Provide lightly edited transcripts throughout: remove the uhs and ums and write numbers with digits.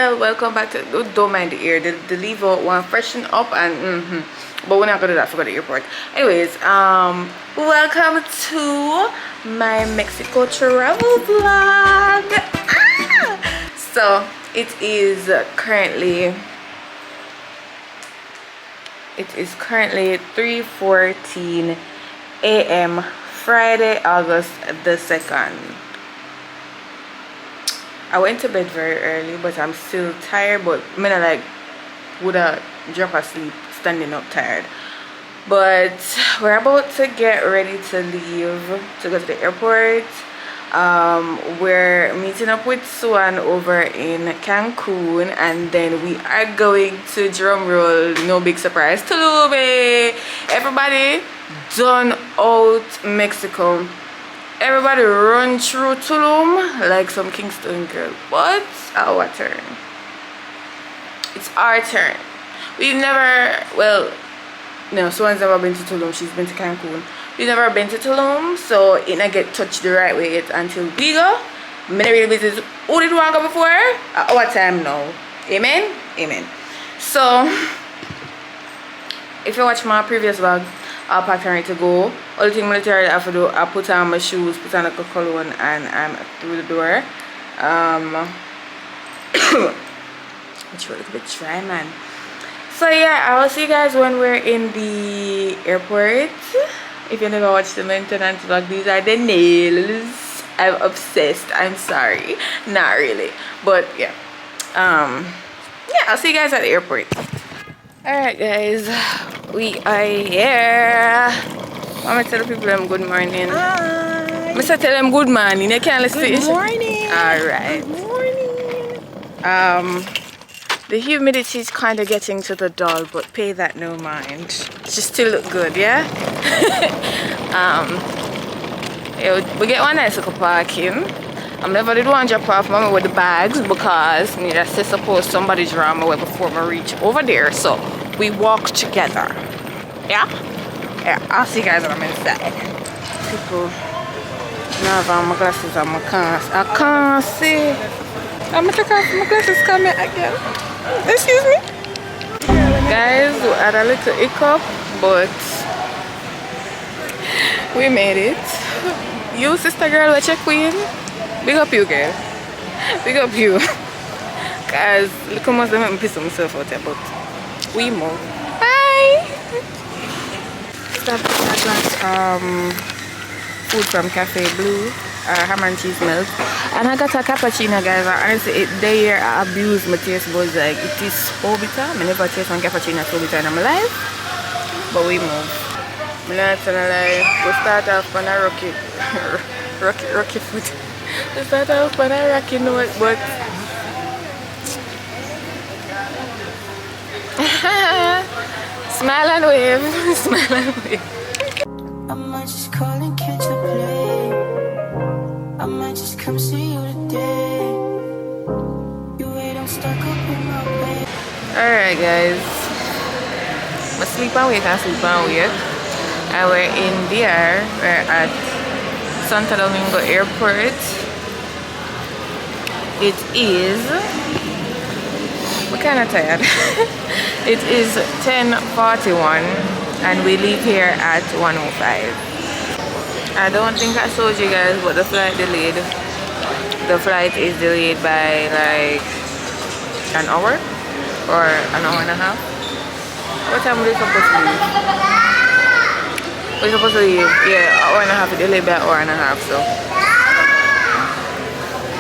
channel. Welcome back to don't mind the ear, the leave out one freshen up and but we're not gonna do that for the airport. Anyways, welcome to my Mexico travel vlog. So it is currently 3:14 a.m. Friday, August the 2nd. I went to bed very early, but I'm still tired. But I mean, I would have dropped asleep standing up tired. But we're about to get ready to leave to go to the airport. We're meeting up with Swan over in Cancun, and then we are going to, drum roll, no big surprise, Tulum. Everybody done out Mexico. Everybody run through Tulum like some Kingston girl. But our turn. It's our turn. We've never, well, no, Swan's never been to Tulum. She's been to Cancun. We've never been to Tulum, so it not get touched the right way yet until we go. Many really business. Who did want to go before? At our time now. Amen? Amen. So, if you watch my previous vlog, I'll pack and ready to go. Only thing military I have to do, I put on my shoes, put on a cologne, and I'm through the door. It's a little bit dry, man. So yeah, I will see you guys when we're in the airport. If you never watched the maintenance vlog, these are the nails. I'm obsessed. I'm sorry. Not really. But yeah. Yeah, I'll see you guys at the airport. Alright guys, we are here. I'm gonna tell the people them good morning. Hi. I'm gonna tell them good morning. You can't listen. Good morning. Alright. Good morning. The humidity is kind of getting to the doll, but pay that no mind. She still look good, yeah? Yeah, we get one nice little parking. I'm never did one drop off mommy with the bags because I just suppose somebody drama way before I reach over there. So we walk together. Yeah? Yeah, I'll see you guys when I'm inside. People now I have my glasses and I can't see. I'm gonna take off my glasses coming again. Excuse me. Guys, we had a little hiccup, but we made it. You sister girl, let's check queen. Big up you, girl. Big up you. Cause look how much they make me piss myself out there, but we move. Bye. Stop. I got food from Cafe Blue, ham and cheese milk, and I got a cappuccino, guys. Honestly, there I abuse my taste buds. Like it is so bitter. I never taste one cappuccino so bitter in my life. But we move. I'm not gonna lie. We start off on a rocky foot. We start off on a rocky note, but smile and wave, smile and wave. I might just call and catch a play. I might just come see you today. You wait, I'm stuck up in my bed. Alright guys, I sleep and wake and sleep and wake. And we're in there. We're at Santo Domingo Airport. It is, we're kind of tired. It is 10:41 and we leave here at 1:05. I don't think I told you guys, but the flight delayed. The flight is delayed by like an hour or an hour and a half. What time are we supposed to leave? We're supposed to leave, yeah, an hour and a half. Delayed by an hour and a half, so.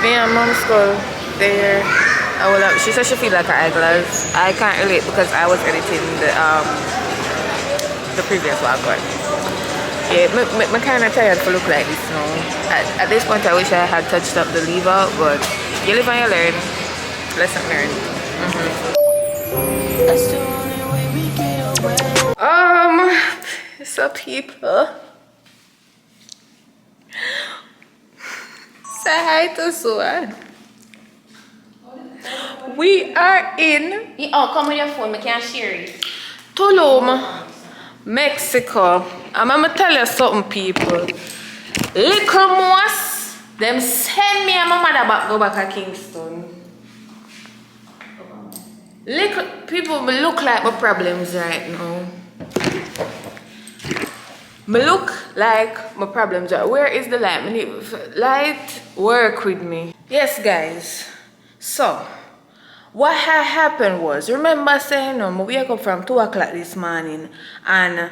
Me and mom's school there. She said she feel like her eyeglass. I can't relate because I was editing the previous vlog. Yeah, I'm kind of tired to look like this now. At this point, I wish I had touched up the lever, but you live and you learn. Lesson learned. So people, say hi to Swan. We are in. Oh, come with your phone. I can't share it. Tulum, Mexico. I'm gonna tell you something, people. Little Moss, them send me and my mother go back to Kingston. People me look like my problems right now. Me look like my problems are. Where is the light? Me need light work with me. Yes, guys. So, what had happened was, remember saying, no, I wake up from 2 o'clock this morning and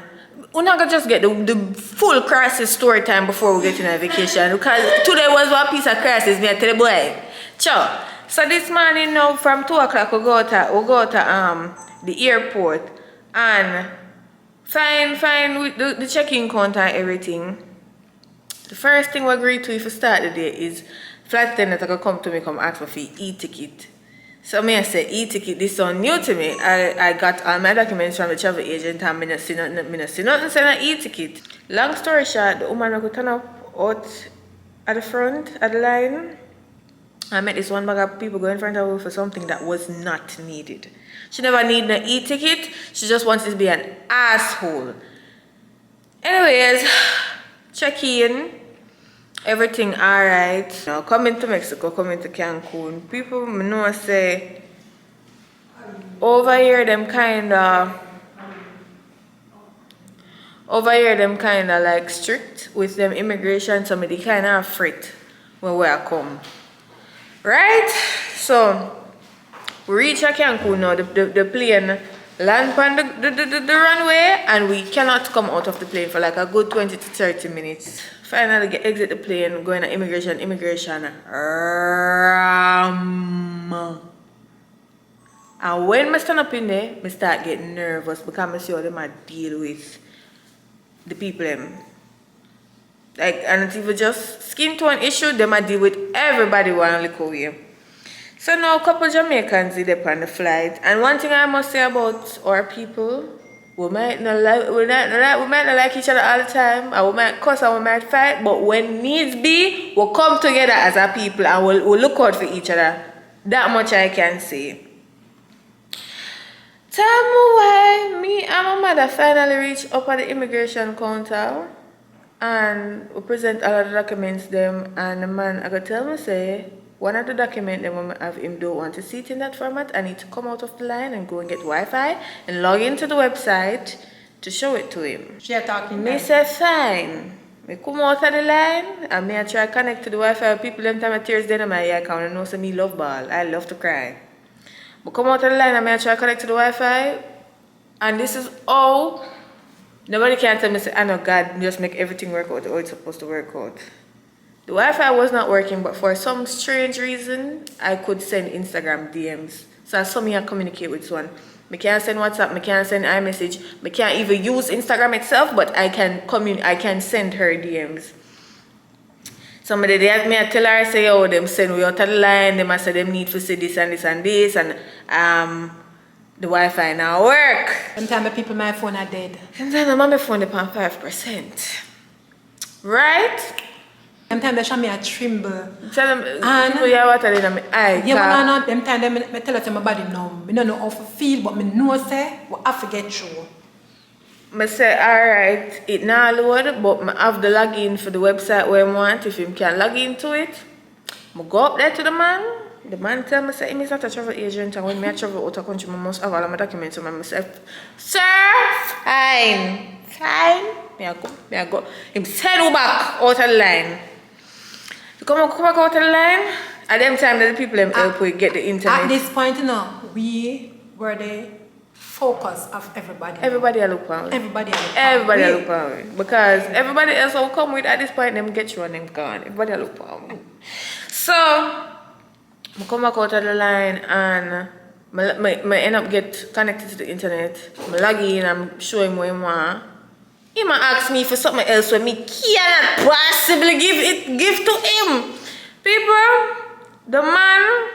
we're not gonna just get the full crisis story time before we get in a vacation because today was one piece of crisis, me I tell the boy. Ciao. So this morning now from 2 o'clock we go to the airport and fine with the check-in counter and everything. The first thing we agree to if we start the day is flight attendant are gonna come to me come ask me for e-ticket. So me I said e-ticket, this is so new to me. I got all my documents from the travel agent and I not see nothing saying an e-ticket. Long story short, the woman could turn up out at the front at the line. I met this one bag of people going in front of her for something that was not needed. She never needed an e-ticket, she just wanted to be an asshole. Anyways, check in. Everything alright. Now coming to Mexico, coming to Cancun, people know say over here them kinda like strict with them immigration, so they kinda afraid when we are come. Right? So we reach Cancun now, the plane land on the runway and we cannot come out of the plane for like a good 20 to 30 minutes. Finally exit the plane, going to immigration. And when I stand up in there, I start getting nervous because I see how them deal with the people them. Like, and it's even just skin tone issue, they might deal with everybody one look away. So now a couple Jamaicans did up on the flight. And one thing I must say about our people, we might not like each other all the time, and we might cuss and we might fight, but when needs be, we'll come together as a people and we'll look out for each other. That much I can say. Tell me why me and my mother finally reached up at the immigration counter and we present all of the documents them, and the man I got tell me say one of the documents them I have him don't want to see it in that format. I need to come out of the line and go and get Wi-Fi and log into the website to show it to him. She talking. Me say fine. Me come out of the line and me I try connect to the Wi-Fi. People them time tears down in my ear account and know say me love ball. I love to cry. But come out of the line and me I try connect to the Wi-Fi, and this is all. Nobody can tell me say I know God just make everything work out or it's supposed to work out. The Wi-Fi was not working, but for some strange reason, I could send Instagram DMs. So I saw me communicate with one. I can't send WhatsApp, I can't send iMessage, I can't even use Instagram itself, but I can send her DMs. Somebody they asked me, I tell her, I say, oh, them send we out of the line, them I say them need to say this and this and this, and the Wi-Fi now work. Sometimes people my phone are dead. Sometimes my phone is on 5%. Right? Sometimes they show me a tremble. Tell them, people hear water in my eye. Yeah, but no, them time they tell us my body numb. I don't know how to feel, but I know say we have to get through. I say, alright, it now load, but I have the login for the website where I want. If you can log into it, I go up there to the man. The man tell me, say, he's not a travel agent, and when I travel out of country, I must have all of my documents. So I say, sir, fine. Me I go. Him send you back out of the line. You come back out of the line, at them time that the people help we get the internet. At this point, you know, we were the focus of everybody. Everybody look for Everybody look for because everybody else will come with at this point, them get you and them gone. Everybody look for me. So, I come back out of the line and I end up get connected to the internet. I log in, I'm showing what I want. He might ask me for something else when me cannot possibly give to him. People, the man,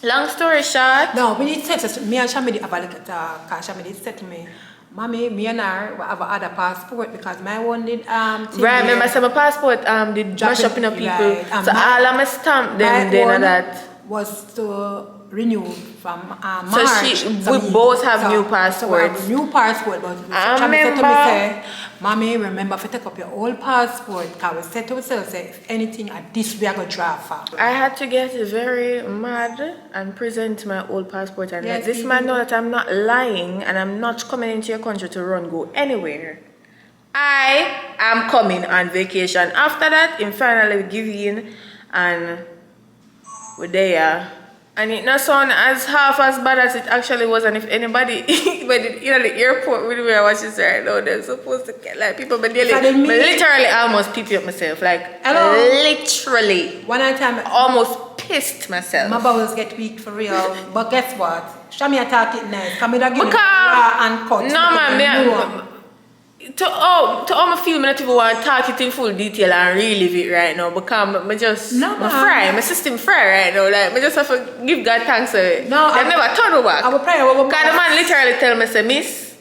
long story short. No, we need to say, me and Shamidi have a look at because Shamidi said to me, Mommy, me and her will have other passport because my one did right, remember I said my passport did mash up in the people. Right. So all of my stamp them and that. Was to renew from March. So we both have new passports. So we have a new passport, but I Chammy said to me, remember. say, Mommy, remember to take up your old passport, because we said to ourselves, say, if anything at this, we are going to draw for. I had to get very mad and present my old passport and Yes, let this man know that I'm not lying and I'm not coming into your country to go anywhere. I am coming on vacation. After that, him finally give in and we're there. And it not sound as half as bad as it actually was. And if anybody but in the airport with me I watch this right now, they're supposed to get like people, but literally almost pee up myself. Like literally. One time almost pissed myself. My bowels get weak for real. But guess what? Shami attack it nice. Come in again raw and cut. No man, to all my feel, I don't even want to talk it in full detail and relive it right now because I just fry, my system fry right now. Like I just have to give God thanks for it. No, I never turn back. I will pray. Because the man literally tell me, say, Miss,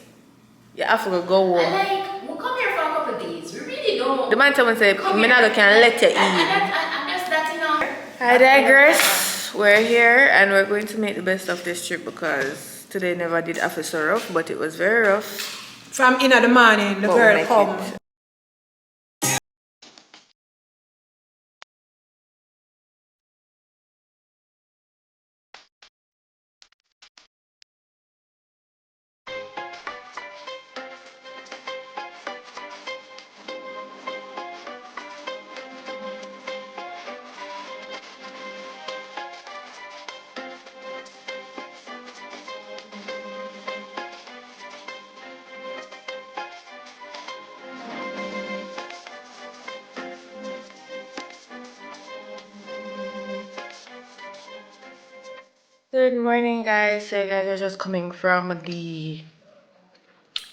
you have to go home. And like, we'll come here for a couple of days. We really don't. The man tell me, say, me not can let you eat. And just that, you know. I digress. We're here and we're going to make the best of this trip because today never did have so rough, but it was very rough. From in the morning, the girl come. Good morning, guys. So you guys are just coming from the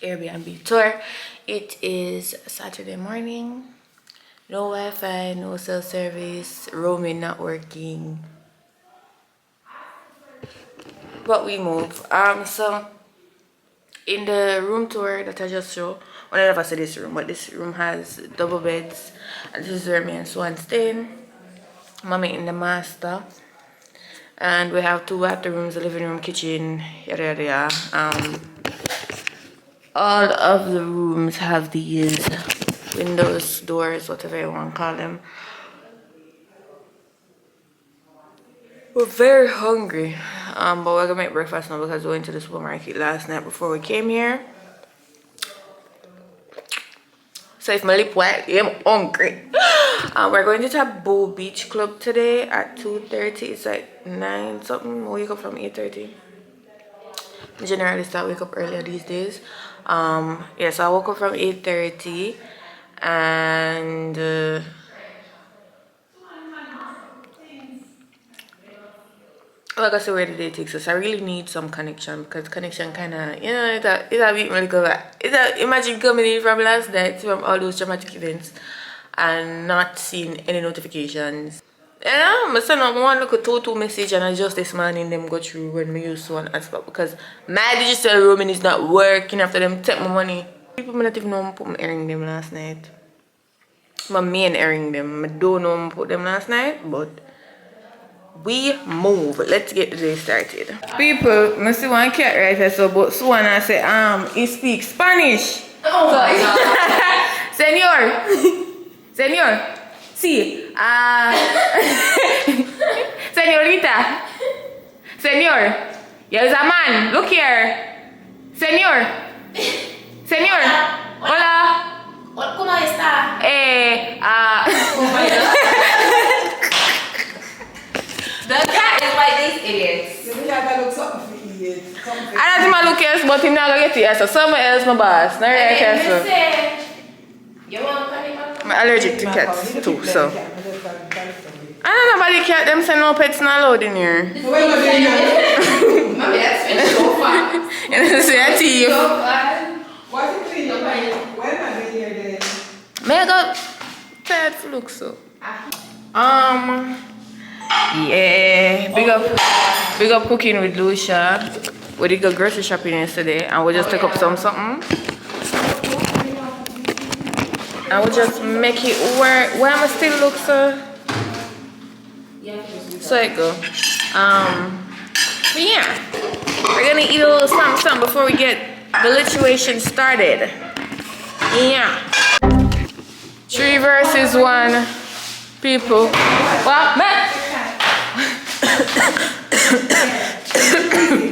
Airbnb tour. It is Saturday morning. No Wi-Fi, no cell service, roaming not working. But we move. So in the room tour that I just showed, well, I never said this room, but this room has double beds. And this is where me and Swan staying. Mommy in the master. And we have 2 bathrooms, a living room, kitchen, yada yada yada. All of the rooms have these windows, doors, whatever you want to call them. We're very hungry, but we're gonna make breakfast now because we went to the supermarket last night before we came here. So if my lip wet, yeah, I'm hungry. We're going to Taboo Beach Club today at 2:30. It's like 9 something. We wake up from 8:30. I generally start wake up earlier these days. Yeah, so I woke up from 8:30 and like I said, where the day takes us, I really need some connection because connection kind of, you know, it's a bit really good. Imagine coming in from last night from all those dramatic events and not seeing any notifications. Yeah, I sent out one look at 2 message and I just this morning them go through when me use one hotspot because my digital roaming is not working after them take my money. People not even know I put my earring them last night. My main earring them. I don't know I put them last night, but we move. Let's get the day started. People, I see one cat right here, so but Swan I say he speaks Spanish. Oh so, my God. Señor, sí, señorita, señor, there's a man, look here, señor, hola, ¿Cómo está? The cat is like these idiots. I don't think look else, but him not gonna get it. So someone else, my boss. Not right here, I'm allergic to cats too, so. I don't know about the cat, them say no pets not allowed in here. Mommy, that's been so far. You know, say a thief. What's it doing? When am I doing here then? May I go tired to look so? Yeah, big up cooking with Lucia. We did go grocery shopping yesterday and we just took up something. And we just make it work. Where am I still look so? So it go. But yeah, we're gonna eat a little something before we get the lituation started. Yeah. 3 versus 1 people. What? Man?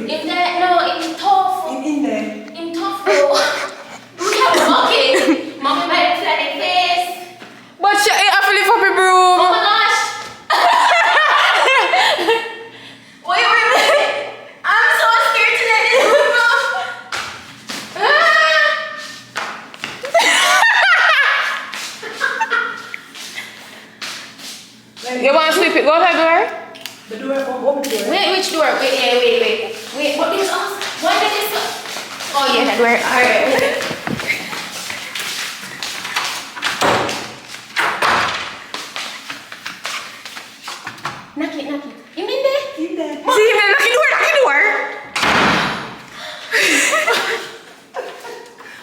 In there, no, in tofu. In there. In tofu. We have a monkey. Mommy might flat in face. But you ain't have to lift up your Oh broom. my gosh. Wait. I'm so scared to let this move off. You want to sweep it? Go ahead, door. The door, open the door. Wait, which door? Wait. Wait, what is us? Why did this up? Oh yeah, that door. Alright, wait. Knock it. You mean there? In there. See, man, knock the door.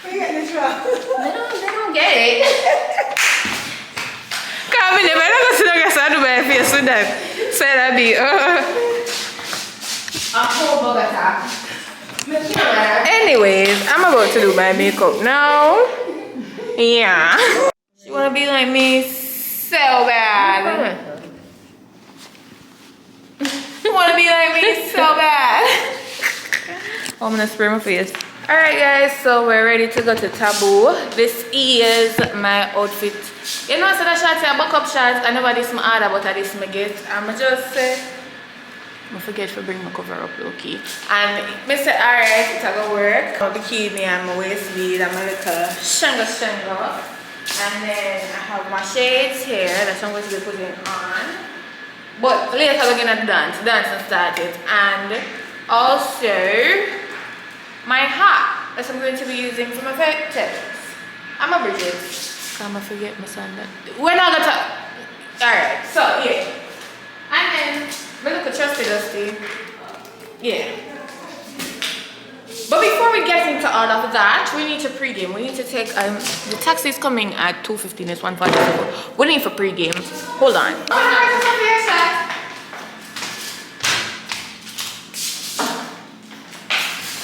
Where you getting this from? They don't get it. Come in, man. I'm going to sit down and do my face with them. Say that be, A whole Bogota. Anyways, I'm about to do my makeup now. Yeah. You want to be like me so bad. You want to be like me so bad. Oh, I'm going to spray my face. Alright guys, so we're ready to go to Taboo. This is my outfit. You know, so that shot here, backup shots. I never this my order, but I this my get. I'm just say, I forget to bring my cover up, okay. And I said, alright, it's gonna work. My bikini and my waist bead and my little shango. And then I have my shades here that I'm going to be putting on. But later we're gonna dance and start it. And also my hat that I'm going to be using for my photos. I'm a Bridget. I'm gonna forget my son. We're not gonna talk. Alright, so yeah. And then we look at Trusty Dusty. Yeah. But before we get into all of that, we need to pregame. We need to take the taxi is coming at 2:15. It's 1:44. We need for pregame. Hold on.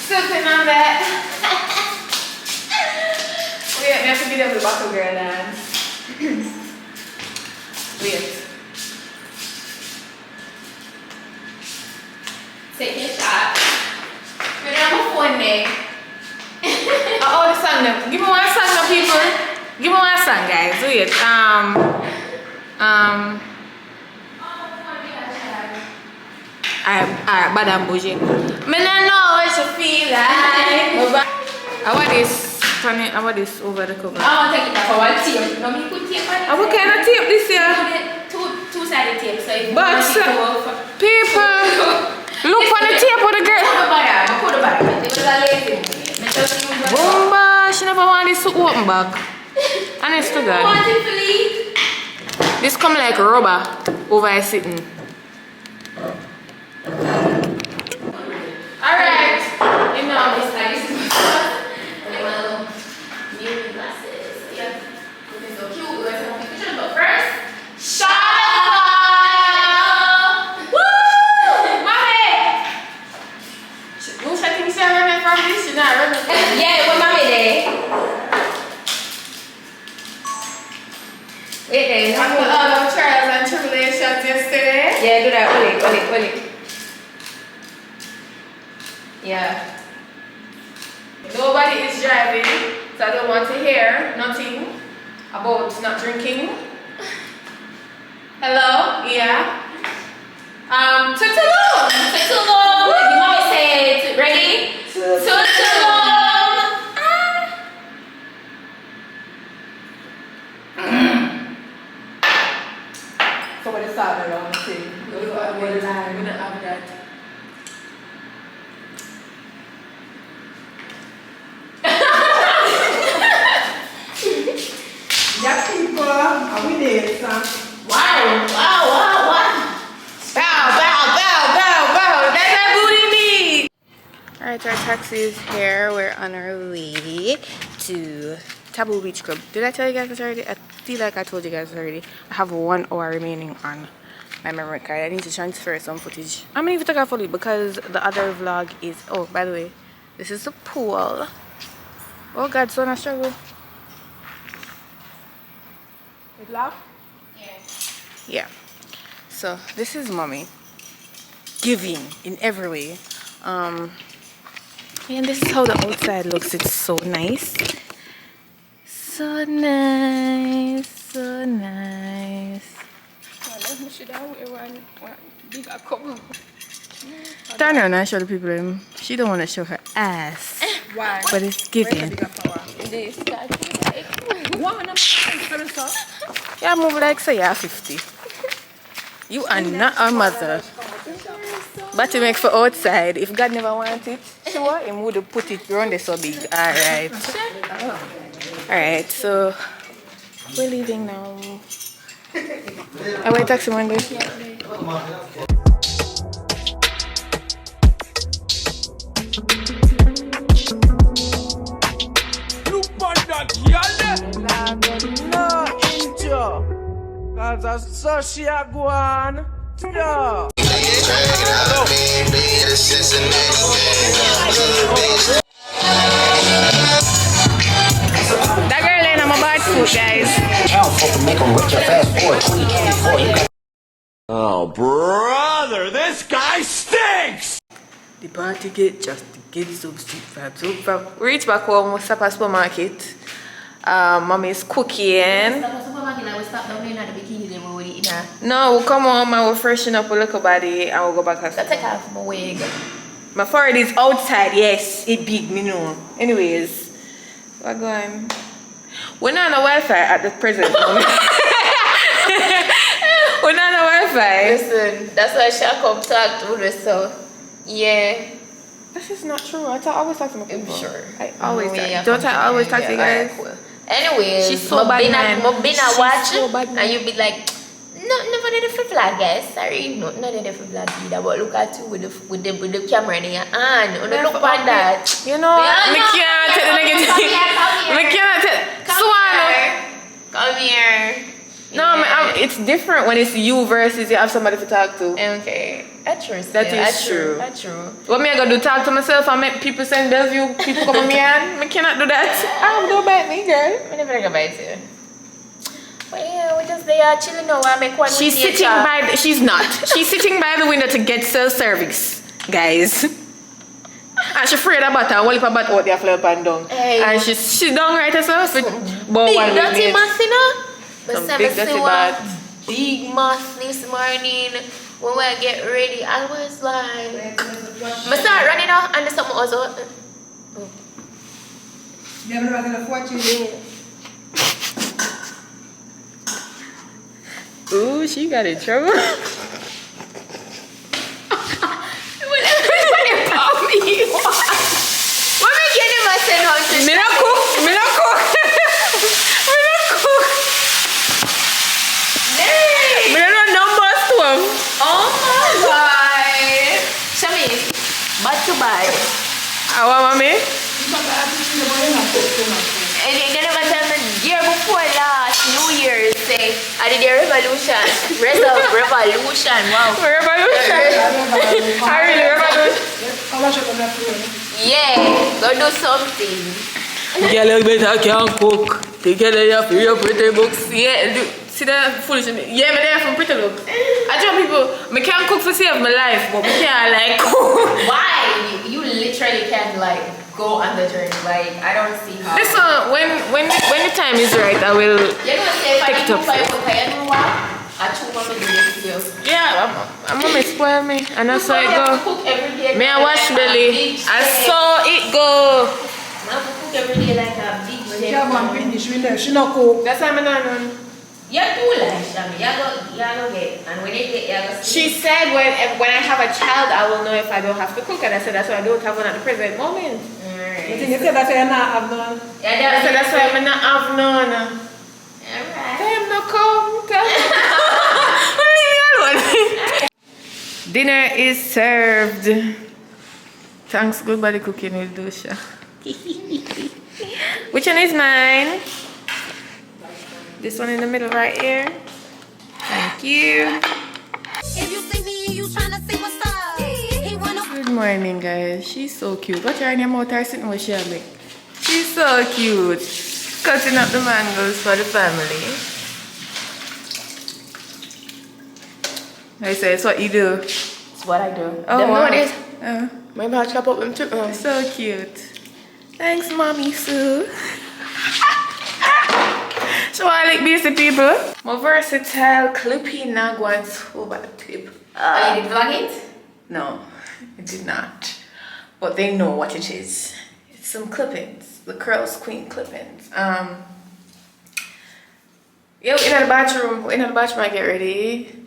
Something on that. We have to be there with the bottle girl dance. Wait. Take your shot. We don't have a phone there. Oh, the song now. Give me one song now, people. Give me one song, guys. Wait. Alright, bad and bougie. Me not know what you feel like. I want this. I want this over the cover. I want to take it off for one tape. No, me put tape on it. What kind of tape this year? Two-sided tape. So if But people, look for the tape of the girl. Put the bottom. It was a lazy. Boomba, she never want this to open back. Honest to God. Want it to leave? This come like rubber over here sitting. Alright. You know, This is my stuff. And then my little new glasses. Yeah. Looking so cute. We're going to take pictures. But first, shout out! Woo! Mommy! Who's I think she's running from this? She's not running from this. Yeah, with mommy there. Wait there. I put all of trials and tribulations yesterday. Yeah, do that. Pull it. Yeah. Nobody is driving, so I don't want to hear nothing about not drinking. Hello? Yeah? To Tulum! To Tulum. Your mommy said, ready? To Tulum. So what is that around the thing? We don't have that. Yeah, people, are we there, son? Wow. Bow. That's that booty need. Alright, our taxi is here. We're on our way to Taboo Beach Club. Did I tell you guys this already? I feel like I told you guys already. I have 1 hour remaining on my memory card. I need to transfer some footage. I'm gonna even take a fully because the other vlog is. Oh, by the way, this is the pool. Oh God, so not struggle. It laugh? Yeah. So this is mommy giving in every way. And this is how the outside looks. It's so nice. So nice. So nice. Turn around and show the people him. She don't want to show her ass. Why? But it's giving. This Yeah, move like say you're 50. You are not a mother. But to make for outside, if God never wanted it, sure, he would have put it around there so big. Alright. Alright, so we're leaving now. I wait taxi one day. Look on that yonder. No intro. Cause I saw she a go on. Yeah. That girl ain't on my bad food, guys. Oh, brother, this guy stinks! The party get just to get some street vibes. So we reach back home, we stop at supermarket. Mommy's cooking. No, we'll come home and we'll freshen up a little body and we'll go back Let's take off my wig. My forehead is outside, yes. It big, me know. Anyways, we're going. We're not on Wi-Fi at the present moment. We're not on Wi-Fi. Listen, that's why Shaq come talk to us, so yeah. This is not true. I always talk to my people. I'm sure. I always talk. Yeah, Don't I always talk to you guys? Alright, cool. Anyways, She's so bad, man. She's watch so bad, man. and you be like, no, never did the vlog, guys. Sorry, no, not the vlog either. But look at you with the camera in your hand. Look at that. You know, me can't take the negative. Me can't take. Come here. No, it's different when it's you versus you have somebody to talk to. Okay, that's true. That is true. That's true. What me I gonna do? Talk to myself and make people send Bellevue, people come on me and me cannot do that. Don't bite me, girl. I never gonna bite you. But yeah, we just there chilling now. I make one. She's sitting by. She's not. She's sitting by the window to get self-service, guys. And she afraid about her. Well, if I bat out there, flip and down. Hey. And she don't right herself. But Big one dirty mass, you know. Some big dirty bath. Big mass this morning. When we get ready, I was like, I start running out and there's something also. You ever had a fortune? Ooh, she got in trouble. What are you getting myself out to? Me not cook. Me not cook. Me not cook. Hey! Me don't know number 12. Oh my god! Shami, bad to buy. Our mommy? And they never tell me year before last, New Year's, say, I did the revolution. Revolution, wow. Revolution. I really revolution. Yeah, go do something. Girl, you better can't cook. Take care of your pretty books. Yeah, see that foolishness. Yeah, me there from pretty looks. I tell people, me can't cook for save my life, but me can't like cook. Why? You literally can't like go on the journey. Like I don't see how. Listen, when the time is right, I will. You're gonna say if I Take it do up. I choose one to do this video. Yeah, I'm gonna spoil me, and that's how it You have to go. cook every day. Me I like wash a belly. big I chef. saw it go. I have to cook every day like a big chef. She have one finish with her. She not cook. That's how I'm done. You do like Shami. You go get, and when you get, you go She said when I have a child, I will know if I don't have to cook, and I said that's why I don't have one at the present moment. You think you say that you not have none? Yeah, I said that's why I'm not have none. Alright. Time no come. Leave me alone. Dinner is served. Thanks, good body cooking with Dusha. Which one is mine? This one in the middle right here. Thank you. morning, guys. She's so cute. What's her name out there sitting with Shelby? She's so cute. Cutting up the mangoes for the family. I say it's what you do. It's what I do. Oh, Them wow. know this. Oh, Maybe I'll chop up them too. so cute. Thanks, Mommy Sue. So I like busy people. My versatile clippy nagwans over the tip. You did vlog it? No, it did not. But they know what it is. It's some clippings. The Curls Queen clippings. Yeah, we're in the bathroom. We're in the bathroom. I get ready.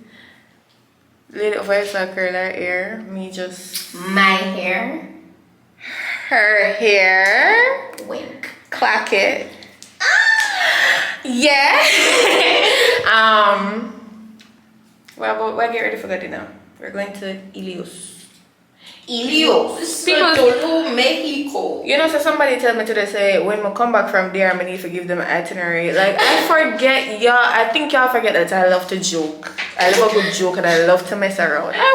Lady over here so curl her hair. Me just My hair. her hair. Wink. Clack it. Yeah. Well, we'll get ready for the dinner. We're going to Ilios. Ilios. People- Tulum, Mexico. You know, so somebody tell me today, say, when I come back from there, I need to give them an itinerary. Like, I forget, y'all, I think y'all forget that I love to joke. I love a good joke and I love to mess around. I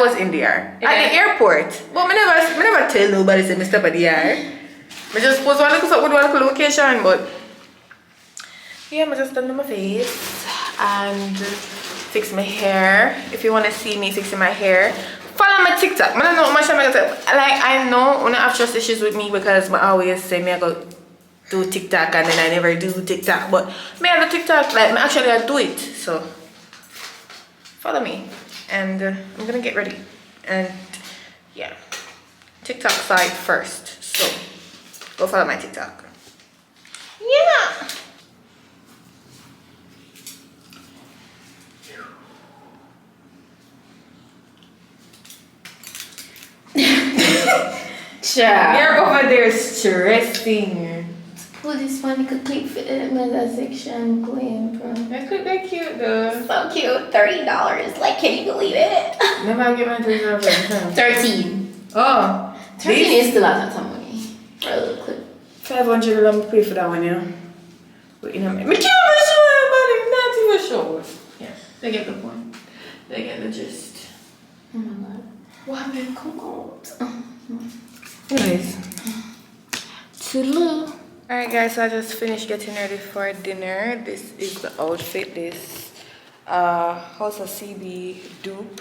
was in there. At the airport. But I never tell nobody, say, I step at the air. I just post one little location, but yeah, I just done my face and fix my hair. If you want to see me fixing my hair, follow my TikTok. I don't know much I know when I have trust issues with me because I always say me I go do TikTok and then I never do TikTok. But me I do TikTok, like actually I do it. So follow me and I'm gonna get ready. And yeah, TikTok side first. So go follow my TikTok. Yeah. You're over there stressing. Pull this one, could click for the section queen, bro. They're cute though. So cute. $30. Like, can you believe it? Never get my $3. 13. Oh, 13 is still a lot of money for a little clip. 500 I'm pay for that one, yeah. But you know, me can't show anybody, not even show. Yeah, they get the point. They get the gist. Oh my god. What happened? Come on. Anyways. Tulum. Alright guys, so I just finished getting ready for dinner. This is the outfit. This House of CB dupe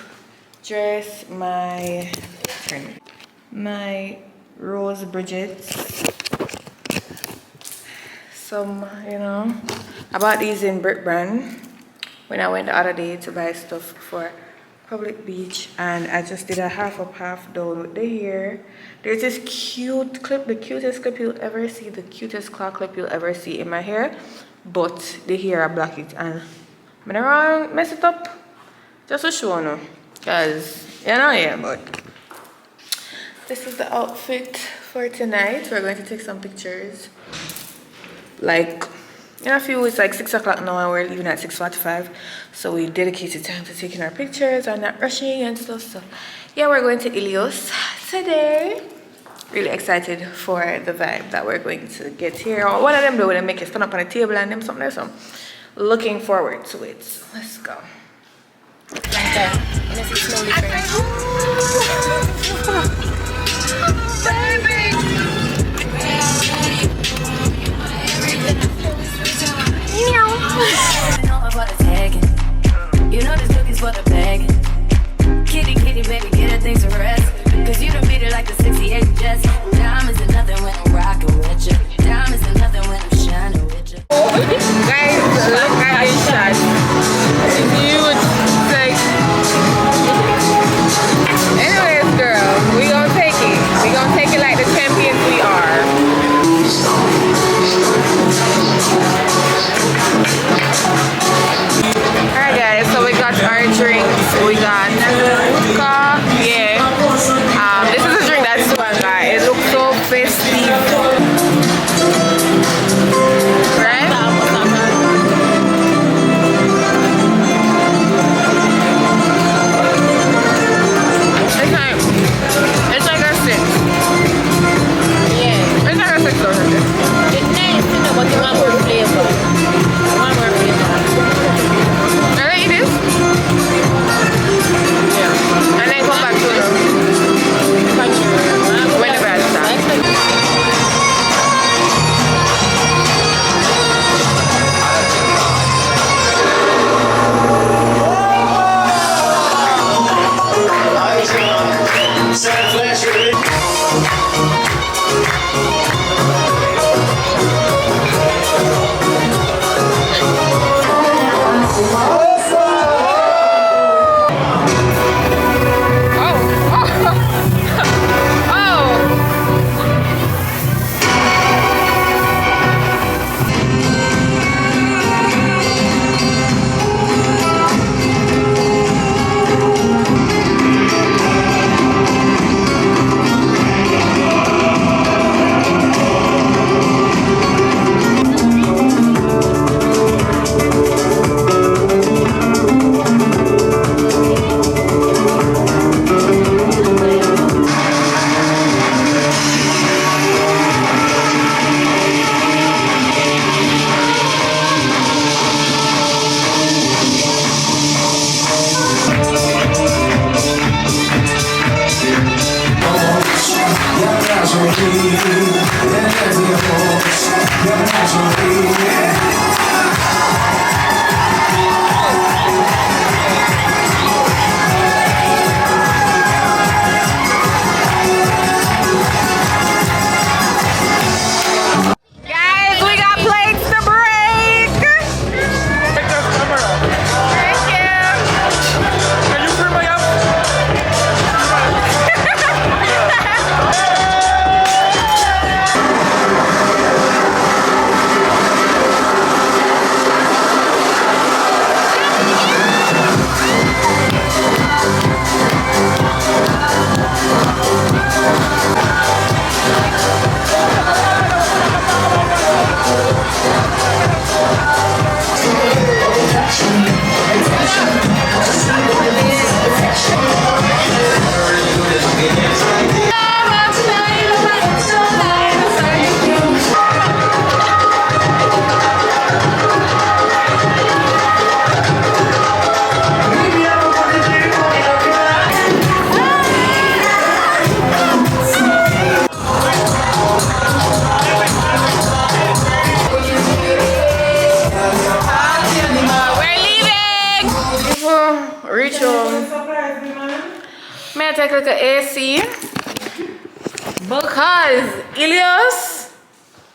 dress, my rose Bridgets. Some, you know, I bought these in Brick Brand when I went the other day to buy stuff for Public Beach, and I just did a half up, half down with the hair. There's this cute clip, the cutest clip you'll ever see, the cutest claw clip you'll ever see in my hair, but the hair I block it and I'm gonna mess it up just to show you, because you know, yeah, but this is the outfit for tonight. We're going to take some pictures. Like in a few, it's like 6 o'clock now and we're leaving at 6:45, so we dedicated time to taking our pictures and not rushing and stuff. So yeah, we're going to Ilios today. Really excited for the vibe that we're going to get here. Or one of them though, when they make it stand up on a table and them something there, so looking forward to it. So let's go. You know this cookies for the bag. Kitty, kitty, baby, get her things to rest. Cause you done beat it like the 68 Jets. Diamonds are nothing when I'm rockin' with ya. Diamonds are nothing when I'm shining with ya. Guys, look at this shot. It's huge. It's like... Anyways, girl, we gonna Guys, we got plates to break. Take this camera. Thank you. Can you film my app? We're leaving. Reach home. May I take a look at AC? Because Ilios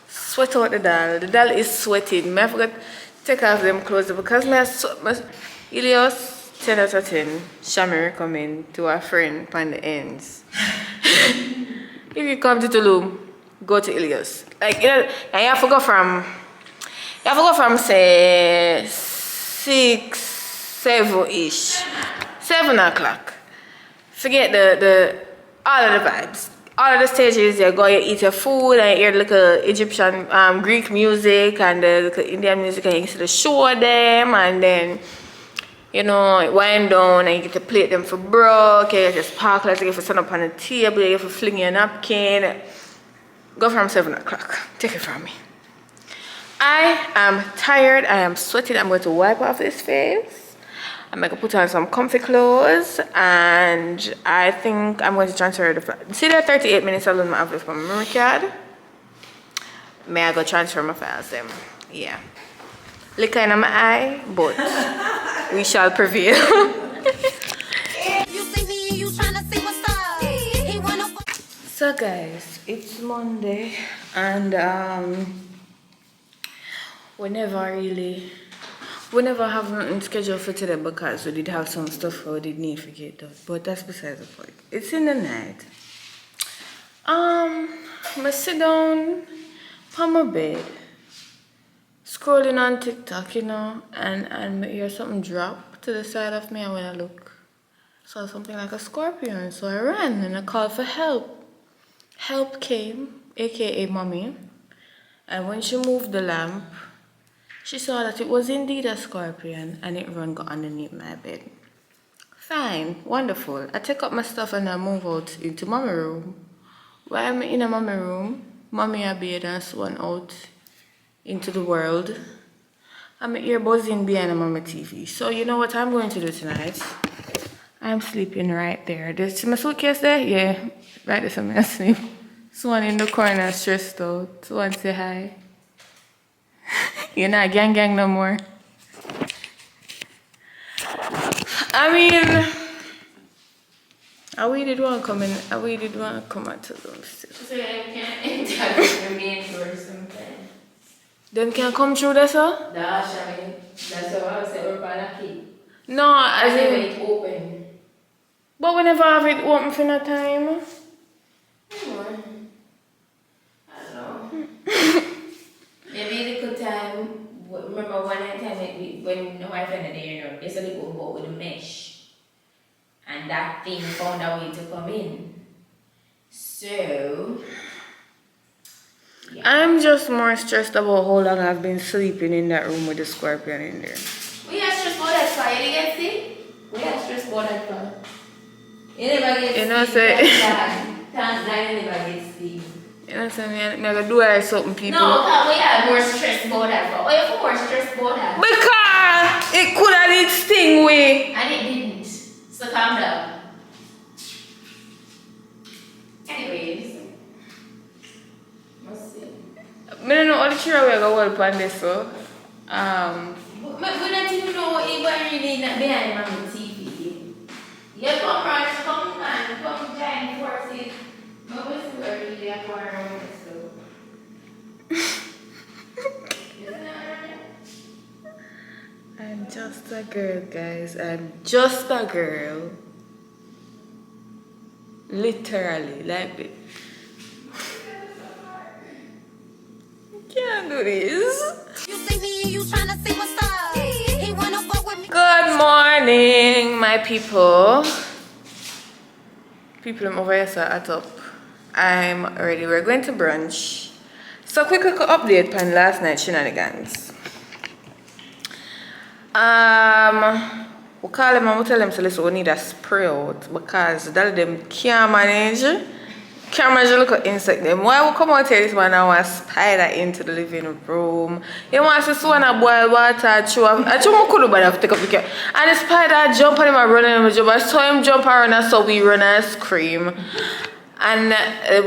sweat out the doll. The doll is sweating. May I forget to take off them clothes because Ilios 10 out of 10. Shami recommend to a friend on the ends. If you come to Tulum, go to Ilios. Like you have to go from say 6, 7-ish. 7 o'clock. Forget the all of the vibes. All of the stages, you go, you eat your food, and you hear the little Egyptian, Greek music, and the little Indian music, and you get to show them, and then, you know, it wind down, and you get to plate them for broke, you get to sparkle, you get to stand up on the table, you get to fling your napkin. Go from 7 o'clock. Take it from me. I am tired, I am sweating, I'm going to wipe off this face. I'm going to put on some comfy clothes, and I think I'm going to transfer the flight. See that 38 minutes I lose my envelope from my memory card? May I go transfer my files then? Yeah. Liquor in my eye, but we shall prevail. So guys, it's Monday, and we never have nothing scheduled for today because we did have some stuff we did need to get done. But that's besides the point. It's in the night. I sit down on my bed, scrolling on Tik Tok, you know, and I hear something drop to the side of me, and when I look, saw something like a scorpion. So I ran and I called for help. Help came, aka mommy, and when she moved the lamp, she saw that it was indeed a scorpion, and it got underneath my bed. Fine, wonderful. I take up my stuff and I move out into mommy room. While I'm in a mommy room, mommy a bed and swan out into the world. I'm ear buzzing behind a mommy TV. So you know what I'm going to do tonight? I'm sleeping right there. There's my suitcase there? Yeah, right there, so I'm asleep. Swan in the corner stressed out. Swan say hi. You're not gang no more. I mean, We did want to come in. We did want to come at Tulum still. So you can't enter the main door or something. Them can come through there, sir? That's what I was saying, we're lucky. No, as When in. it's open. But we never have it open for no time. I don't know. Maybe a little time. Remember one time when no wife and the day, you know, they said they go with a mesh. And that thing found a way to come in. So, yeah. I'm just more stressed about how long I've been sleeping in that room with the scorpion in there. We are stressed about that fire, you get see? We are stressed about that fire. You never get You know, sleep. say. Thank God you never get sleep. You know what I'm saying? I'm going to do her something, people. No, because we are more stressed about that fire. Why are you more stressed about that? Because it could have did sting way. And it didn't. So calm down. Anyways. Let's see. I don't know how the children we're going to hold on this, so. We don't even know what you really need behind on the TV. You come right, come and come join forces. But we see where really are going around this stuff. Isn't that right? I'm just a girl, guys. I'm just a girl. Literally, like it. Can't do this. You see me and you tryna see what's up. He wanna fuck with me. Good morning, my people. People, I'm over here, so at up. I'm ready. We're going to brunch. So quick update on last night's shenanigans. We call them and we tell them so listen, we need a spray out because that them can't manage. Can't manage look at insect them. Why we come out here this man and want spider into the living room? You want to see one a boil water I could have take up the cat. And the spider jump on him and run on him jump. I saw him jump around and so we run and scream. And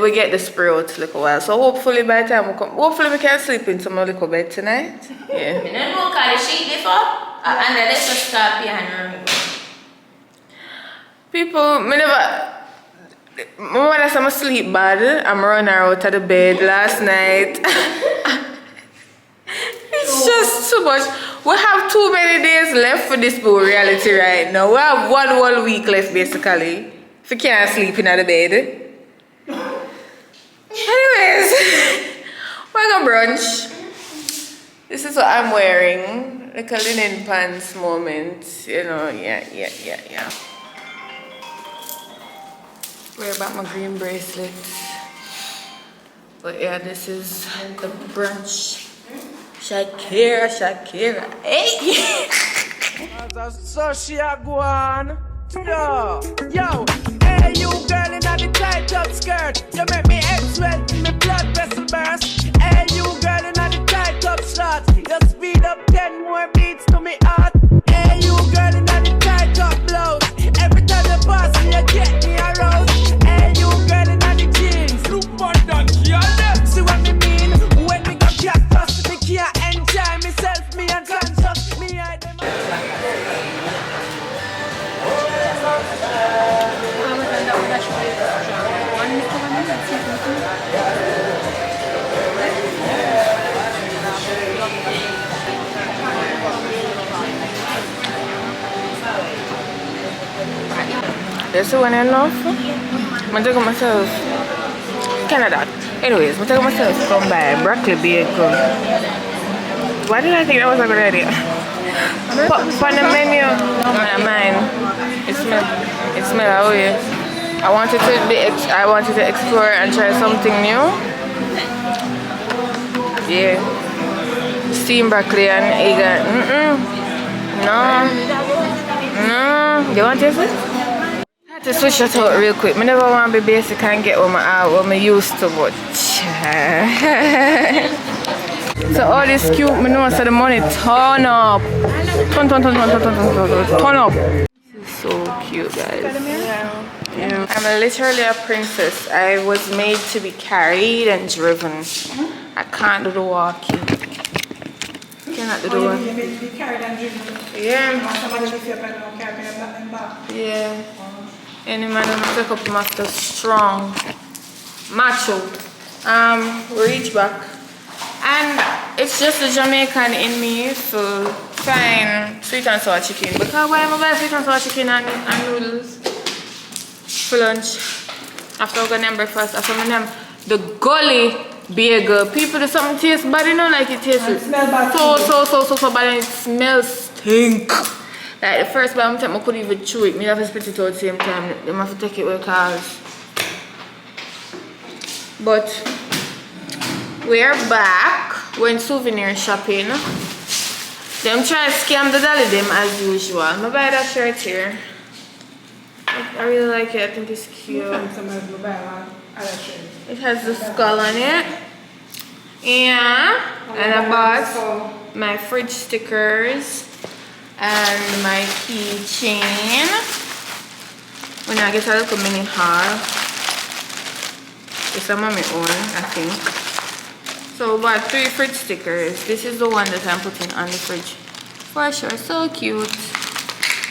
we get the spray out a little while. So hopefully by the time we come, hopefully we can sleep in some little bed tonight. Yeah. I don't know how the sheet before. And then let's just start behind her. People, me never. My mother said I'm asleep bad. I'm running her out of the bed last night. It's just too much. We have too many days left for this bull reality right now. We have one whole week left basically. If you can't sleep in the bed. Anyways, we're gonna brunch. This is what I'm wearing. Like a linen pants moment. You know, yeah. Wear back my green bracelet. But yeah, this is the brunch. Shakira, hey! So she a go on. Yo, hey you girl in the tight up skirt. You make me swell, me blood vessel burst. Hey you girl in the tight up shorts. You speed up 10 more beats to me heart. Hey you girl in the tight up blouse. Every time you pass me, you get me aroused. Hey you girl in the jeans. Look on that girl. See what me mean? When me got cactus, me can't enjoy myself. Me unconscious, me I dem. This one enough. I'm taking myself Canada. Anyways, I'm taking myself come by broccoli bacon. Why did I think that was a good idea? On the menu, mine. It smells away. I wanted to explore and try something new. Yeah. Steamed broccoli and egg. No. You want to taste it? I had to switch it out real quick. I never want to be basic and get what I'm used to, but so all this cute, I know so the money turn up. Turn up. This is so cute, guys. Yeah. I'm literally a princess. I was made to be carried and driven. I can't do the walking. Cannot do the walking. You be carried and driven. Yeah. Somebody lift you up and carry you back and back. Yeah. Any man who take up him after strong macho. Reach back. And it's just the Jamaican in me to find sweet and sour chicken. Because why am I buying sweet and sour chicken and noodles for lunch? After I got breakfast, after my name, the gully bagel. People do something taste bad, you know, like it tastes so bad and it smells stink. Like the first time I couldn't even chew it. Me have to spit it out at the same time. They have to take it with cars. But we're back. We're in souvenir shopping. Them try to scam the dolly them as usual. I buy that shirt here. I really like it. I think it's cute. It has the skull on it. Yeah. And I bought my fridge stickers and my keychain. When I get a little mini haul. It's a mommy own, I think. So I bought 3 fridge stickers. This is the one that I'm putting on the fridge. For sure, so cute.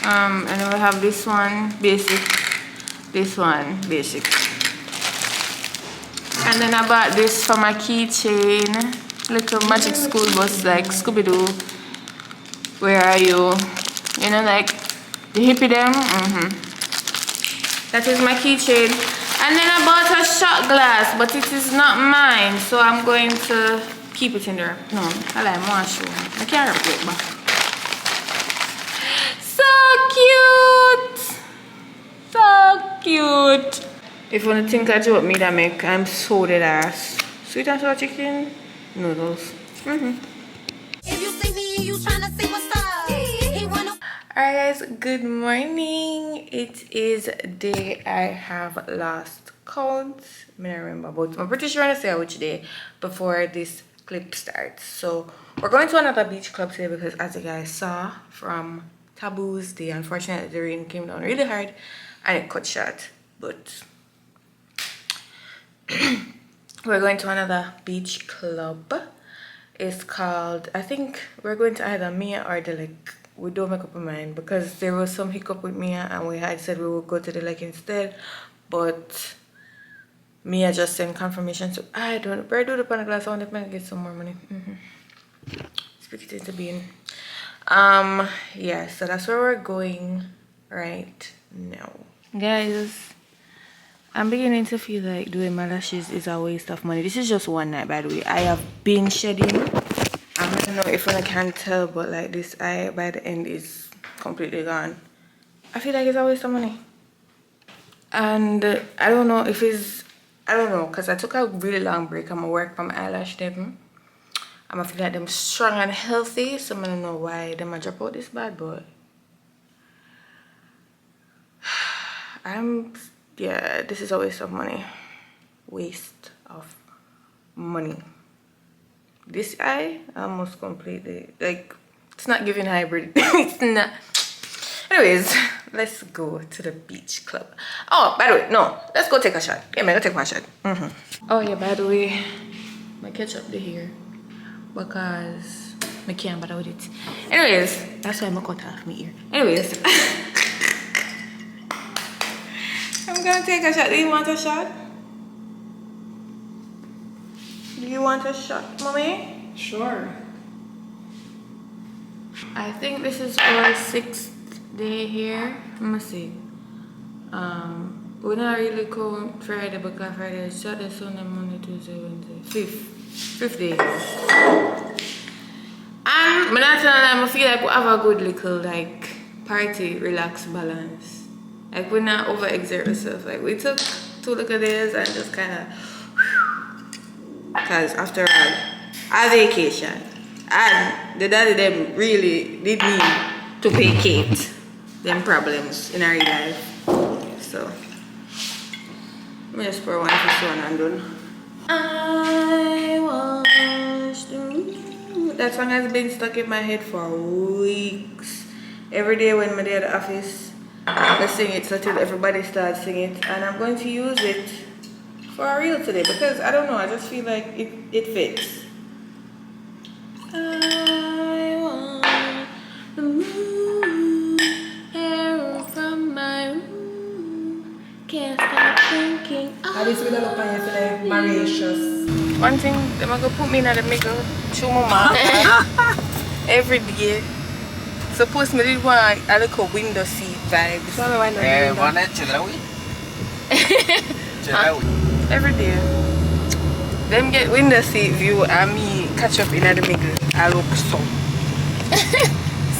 And then we have this one, basic. This one, basic. And then I bought this for my keychain. Little magic school bus, like Scooby-Doo. Where are you? You know, like the hippie them. That is my keychain. And then I bought a shot glass, but it is not mine, so I'm going to keep it in there. No, I like more show. I can't report back. So cute! So cute! If you want to think I joke me that make, I'm so dead ass. Sweet and sour chicken, noodles. If you see me and you tryna see what's up, he wanna. Alright guys, good morning. It is day I have lost count. I don't remember, but I'm pretty sure I say which day before this clip starts. So we're going to another beach club today because, as you guys saw from Taboo's day, unfortunately the rain came down really hard and it cut short. But we're going to another beach club. It's called, I think we're going to either Mia or the Lake. We don't make up our mind because there was some hiccup with Mia and we had said we would go to the Lake instead, but Mia just sent confirmation, so I don't know. But I do the pan of glass. I want to get some more money. Speak it into being. Yeah, so that's where we're going right now, guys. I'm beginning to feel like doing my lashes is a waste of money. This is just one night, by the way. I have been shedding. I don't know if I can tell, but like this eye by the end is completely gone. I feel like it's a waste of money. And I don't know if it's, I don't know, because I took a really long break. I'm going to work from my eyelash them. I'm going to feel like them strong and healthy. So I don't know why them drop out this bad, but yeah, this is a waste of money. Waste of money. This eye almost completely, like, it's not giving hybrid. It's not. Anyways, let's go to the beach club. Oh, by the way, no, let's go take a shot. Yeah, man, go take my shot. Oh yeah, by the way, my ketchup the here because I can't bother with it. Anyways, that's why I'm gonna cut off my ear. Anyways, I'm gonna take a shot. Do you want a shot? Do you want a shot, mommy? Sure. I think this is our 6th day here. Let me see. We're not really going Friday because Friday is Saturday, Sunday, Monday, Tuesday, Wednesday. 5th day. And I'm not telling them, I feel like we have a good little like party, relax, balance. Like we're not overexert ourselves. Like we took 2 little days and just kind of, because after all, a vacation. And the daddy them really did need to vacate them problems in our life. So let me just pour one for this one and done. I watched that song has been stuck in my head for weeks. Every day when I'm at the office, I sing it so till everybody starts singing it, and I'm going to use it for a reel today because I don't know, I just feel like it fits. I want the moon, arrow from my room. up on yesterday, Mauritius. One thing, they're gonna put me in the middle, chew my mouth every day. Suppose me did want a little window seat vibes. So I know Mana Chedrawi? Chedrawi. Every day. Them get window seat view and me catch up in the middle. I look so.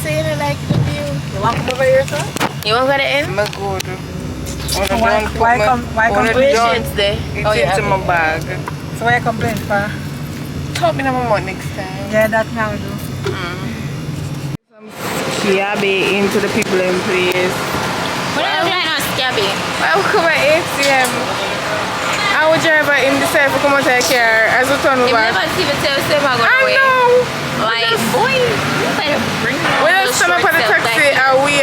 So you don't like the view? You want to come over here, sir? You want to go to end? I'm good. Why come Patience there. It's Oh, yeah. into my bag. So why you complain for? Talk me about next time. Yeah, that's now do. Yeah, be into the people in place. What do you look like now, Scabby? I will come at 8 a.m. I will drive by him decide to come out of the car as we turn If over. never see the tail, say I'm going I away. know. Like, boy, you better bring me When I stand up at the taxi, are we?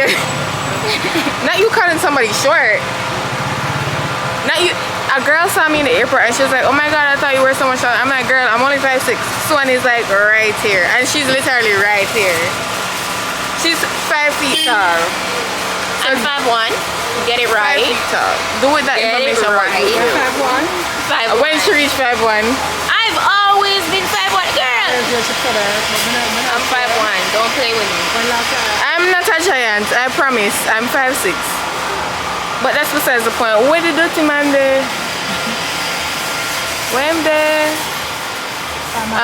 Not you calling somebody short. Not you. A girl saw me in the airport and she was like, "Oh my God, I thought you were so much short." I'm like, "Girl, I'm only 5'6". Swan is like right here, and she's literally right here. She's 5 feet tall. I'm 5'1". Get it 5 right. feet tall. Do with that Get it information what you right. do. 5'1". When she reached 5'1", I've always been 5'1", girl. I'm 5'1". Don't play with me. I'm not a giant. I promise. I'm 5'6". But that's besides the point. Where the dirty man there? Where am there?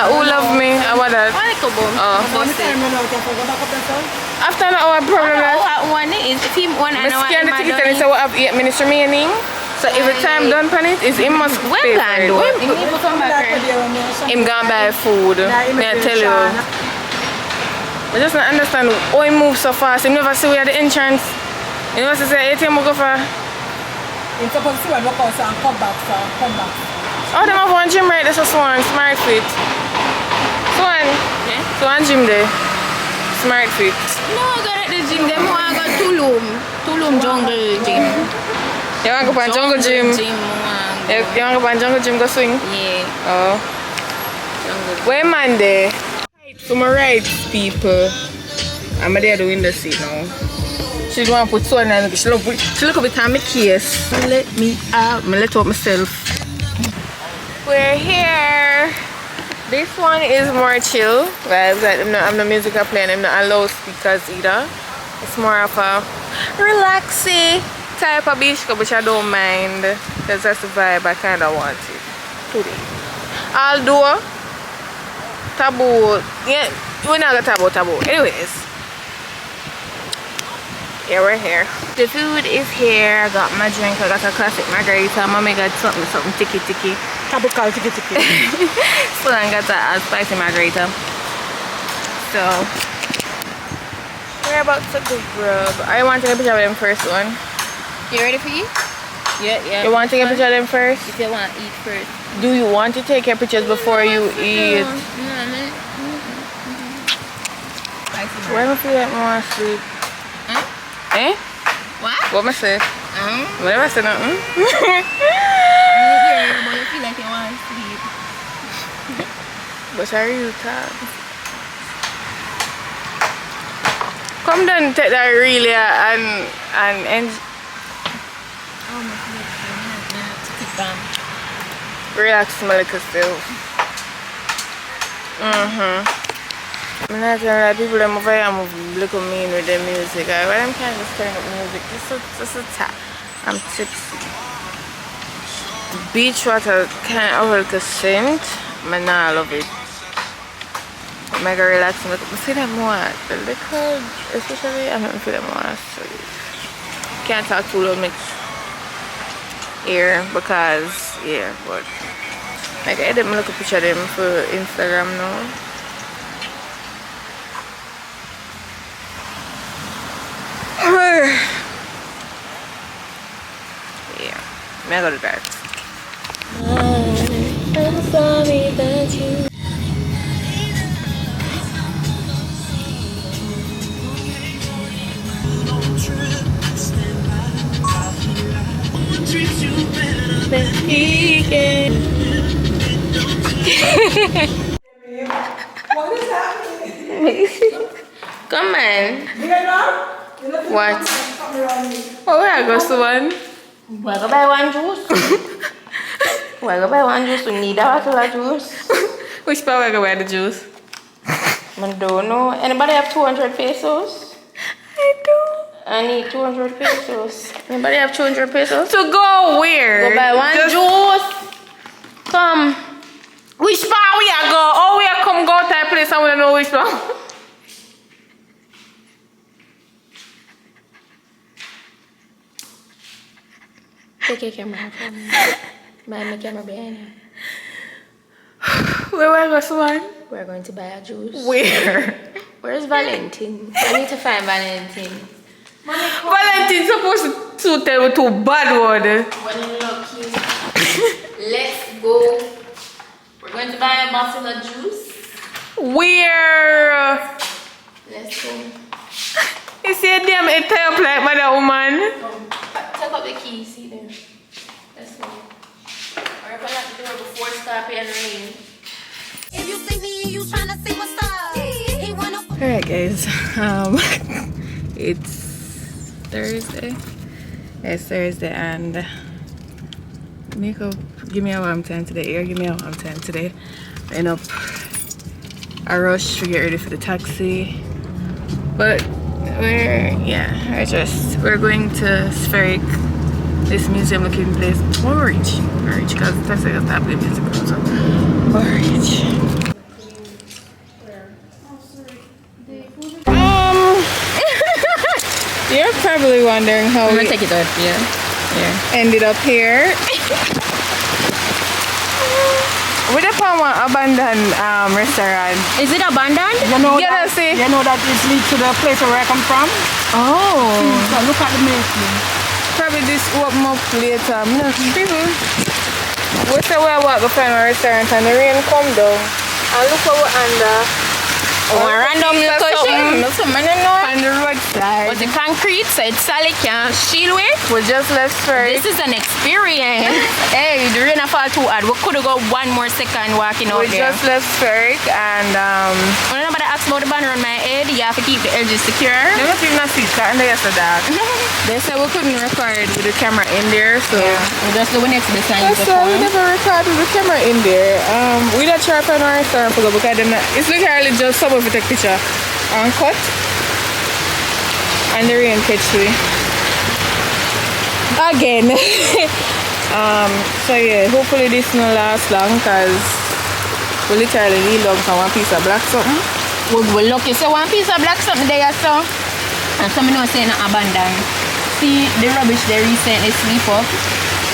Who love me? What that? I like a boom. Oh. After an hour, problem. One is if he want I to know scan the ticket and it's about 8 minutes remaining. So if the time done on it, it's him must pay for it. You need to come back here. Him gonna buy food. May I tell you? I just don't understand how he moves so fast. He never see we at the entrance. You never see say ATM will go for. You're supposed to walk out and come back, sir. Come back. Oh, them have one gym right there, so Swan, Smart Fit. Swan, Swan gym there. Smart Fit. No, I got at the gym. Them want to go Tulum Jungle Gym. You want to go on jungle gym? You want to go on jungle gym, go swing? Yeah. Oh. Jungle. Where man there? To my right, people. I'm there at the window seat now. She don't want to put Swan in. She look up with my case. Let me out. I'm let out myself. We're here. This one is more chill vibes. Like I'm not music playing. I'm not loud speakers either. It's more of a relaxing type of beach club, which I don't mind because that's the vibe I kind of want it today. Although Taboo, yeah, we're not gonna Taboo. Anyways, yeah, we're here. The food is here. I got my drink. I got a classic margarita. Mommy got something ticky. Taboo call ticky. So I got a spicy margarita. So we're about to go grub. I want to take a picture of them first one. You ready for you? Yeah. You want to take a picture of them first? If you want to eat first. Do you want to take your pictures before you eat? Where am I feeling more sleep? Eh? What? What am I say? Whatever I say nothing. You feel like you want to sleep. But are you tired? Come down, take that really and Oh my God. relax my little self. I'm not gonna lie, people that move here move look at me with their music. Why I'm kind of just turning up music. Just a tap. I'm tipsy. Beach water kind of like a scent. But nah, I love it. Mega relaxing. Look, see that more. The liquor, especially, I'm not feeling more. So can't talk too loud mix here because yeah, but like I didn't look a picture of them for Instagram now. Yeah, I go to that. I'm sorry that you. What is happening? Come on. You get wrong? What? Oh, where I go, Swan? Well, go buy one juice. Well, go buy one juice. We need a bottle of juice. Which part we go buy the juice? I don't know. Anybody have 200 pesos? I do. I need 200 pesos. Anybody have 200 pesos? To go where? Go buy one juice. Come. Which part we are go? Oh, we are come go to a place. I want to know which part. Take your camera from me. Buy my camera behind you. Where we go, Swan? We're going to buy a juice. Where? Where's Valentine? I need to find Valentine. Valentine's supposed to tell you too bad word. When you're lucky. Let's go. We're going to buy a bottle of juice. Where? Let's go. You see a damn it tie up like mother woman? Take up the key, see there. Let's go. Or if I lock the door before it starts and rain. If you see me, you tryna see what's up. He wanna. Alright guys, it's Thursday. It's Thursday and makeup give me a warm time today. Ear give me a warm time today. End up a rush to get ready for the taxi. But we're going to Spheric, this museum looking place. We're rich because the taxi just have the music on, so we're rich. You're probably wondering how we take it out here. ended up here. We're up on one abandoned restaurant. Is it abandoned? You know Yeah, that, see. you know that it leads to the place where I come from? Oh. So look at the making. Probably this open up later. No, people. We say we walk up in a restaurant and the rain come down. And look what we're under. Oh, a random little shit. No, some man know. On the roadside. But the concrete, so it's solid, can't shield with. We just left Spheric. This is an experience. Hey, the rain fall too hard. We could have got one more second walking out We there. just left Spheric and When nobody asks about the banner on my head, you have to keep the edges secure. they must even not see that and they said that. They said we couldn't record with the camera in there, so We just do next to the sign. that's why we never recorded with the camera in there. We don't try to find our restaurant for because it's literally just someone to take picture and cut and the rain catch we again. So yeah, hopefully this will last long because we literally need long for one piece of black something. We're lucky. So one piece of black something there, so. And some know saying abandoned. See the rubbish they recently sweep up.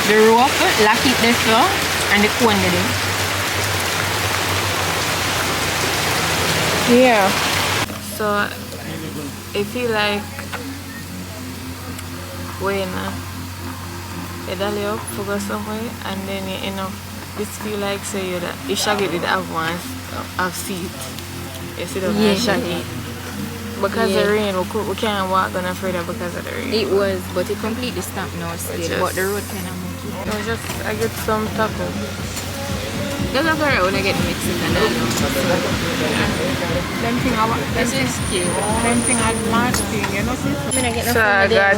The rope, lock it there so, and the cone there. Yeah. So I feel like when you dolly up, focus somewhere, and then you end up this feel like say you shaggy did have one have seat. You sit down and shaggy. Because of the rain, we can't walk on further because of the rain. It was, but it completely stopped now still. But the road kind of monkey. I get some taco. That's not where I want to get Mexican. Them thing I want. This is cute. Them thing I want thing, you know, sis? So I got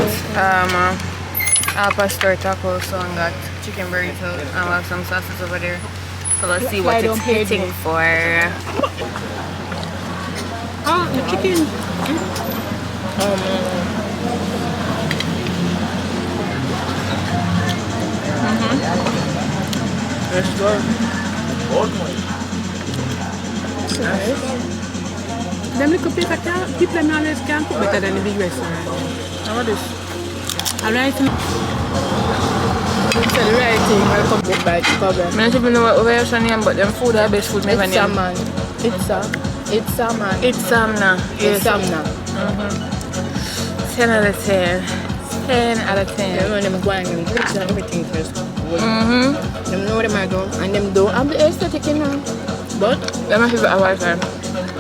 al pastor taco, so I got chicken burrito, and I have some sauces over there. So let's see what it's hitting for. Oh, the chicken. Let's go. Them little people always can cook better than the big restaurant. How about this? I like to tell the right thing when I come back by Chicago. I don't even know what we're saying, but them food are best food. It's salmon. It's salmon. It's samna. It's salmon. 10 out of 10. 10 out of 10. You know them going and picture everything first. Them know them are going and them don't have the aesthetic, you know. But Let me feel our Wi-Fi.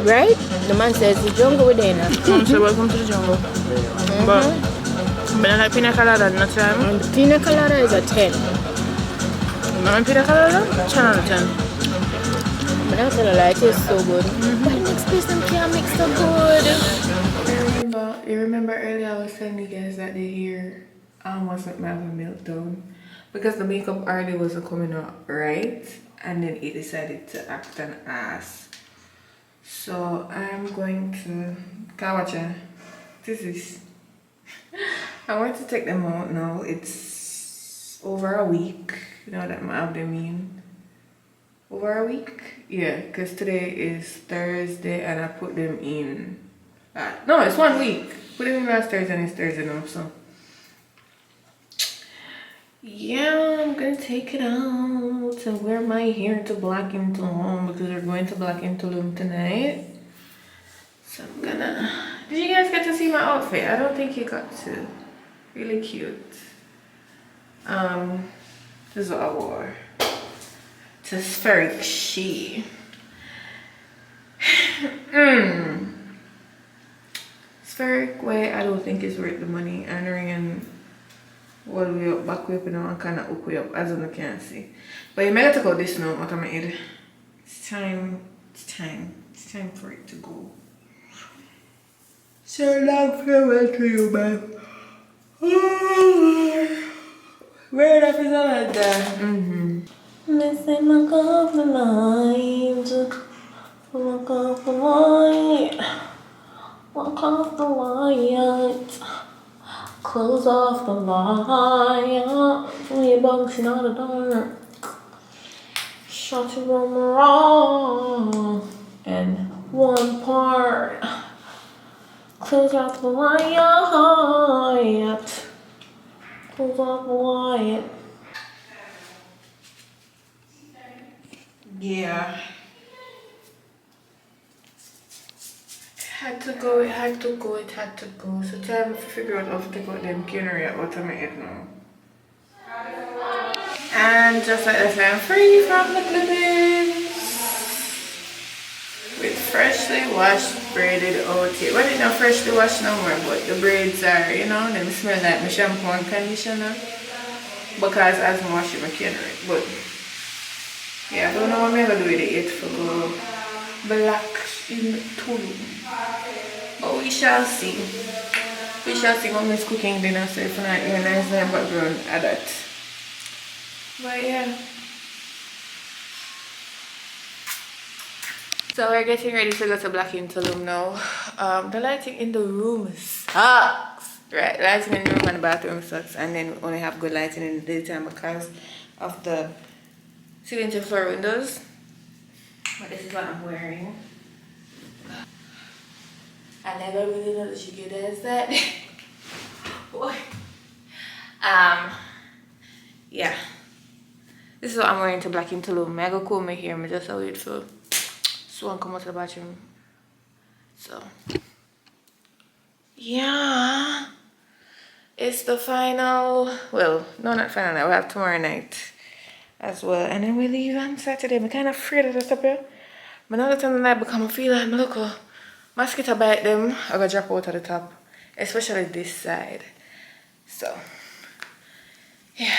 right? The man says the jungle with them. So welcome to the jungle. But I like pina colada not time. And the pina colada is a 10. Mama pina colada? 10 out of 10. But I'm telling you, it tastes so good. But the next person can't mix so good. You remember earlier I was telling you guys that they hear I almost went my have a meltdown. because the makeup already wasn't coming out right, and then it decided to act an ass. So I'm going to this is I want to take them out now. It's over a week, you know that I have them in over a week, yeah, because today is Thursday and I put them in no, it's 1 week. Put them in last Thursday and it's Thursday now, so yeah, I'm gonna take it out and wear my hair to Black in Tulum because we're going to Black in Tulum tonight. So I'm gonna... Did you guys get to see my outfit? I don't think you got to. Really cute. This is what I wore. It's a spheric she. Spheric way I don't think it's worth the money. And ring and all the way up, back way up, you know, and kind of up way up, as you can see. But you may have to go this now out of my head. It's time for it to go. So long farewell to you, man. Where enough is all like that. Missing my coffee light. Look off the light. Walk off the light. Close off the light. We bouncing out the dark. Shot to roam around. And one part. Close off the light. Close off the light. Yeah. It had to go. So time to figure out how to take out them canary out of my head now. And just like that, I'm free from the clippings. With freshly washed braided out here. Well, it's not freshly washed no more, but the braids are, you know, them smell like my shampoo and conditioner. Because as I wash my canary. But yeah, I don't know what I'm gonna do with it yet for go Black in Tulum. But we shall see. We shall see when Miss cooking dinner, so if not, you're nice in the background at that. But yeah. So we're getting ready to go to Black in Tulum now. The lighting in the room sucks. Right, lighting in the room and the bathroom sucks. And then we only have good lighting in the daytime because of the ceiling to floor windows. But this is what I'm wearing. I never really know that you get as that. Boy. Yeah. This is what I'm wearing to Black in Tulum. I go comb my hair. I just wait for someone come out to the bathroom. So yeah. It's the final, well, no, not final night. We have tomorrow night as well. And then we leave on Saturday. I'm kind of afraid of this up here. But now that time the night become, I feel like, look, mosquito bite them. I gotta drop out at the top. Especially this side. So, yeah.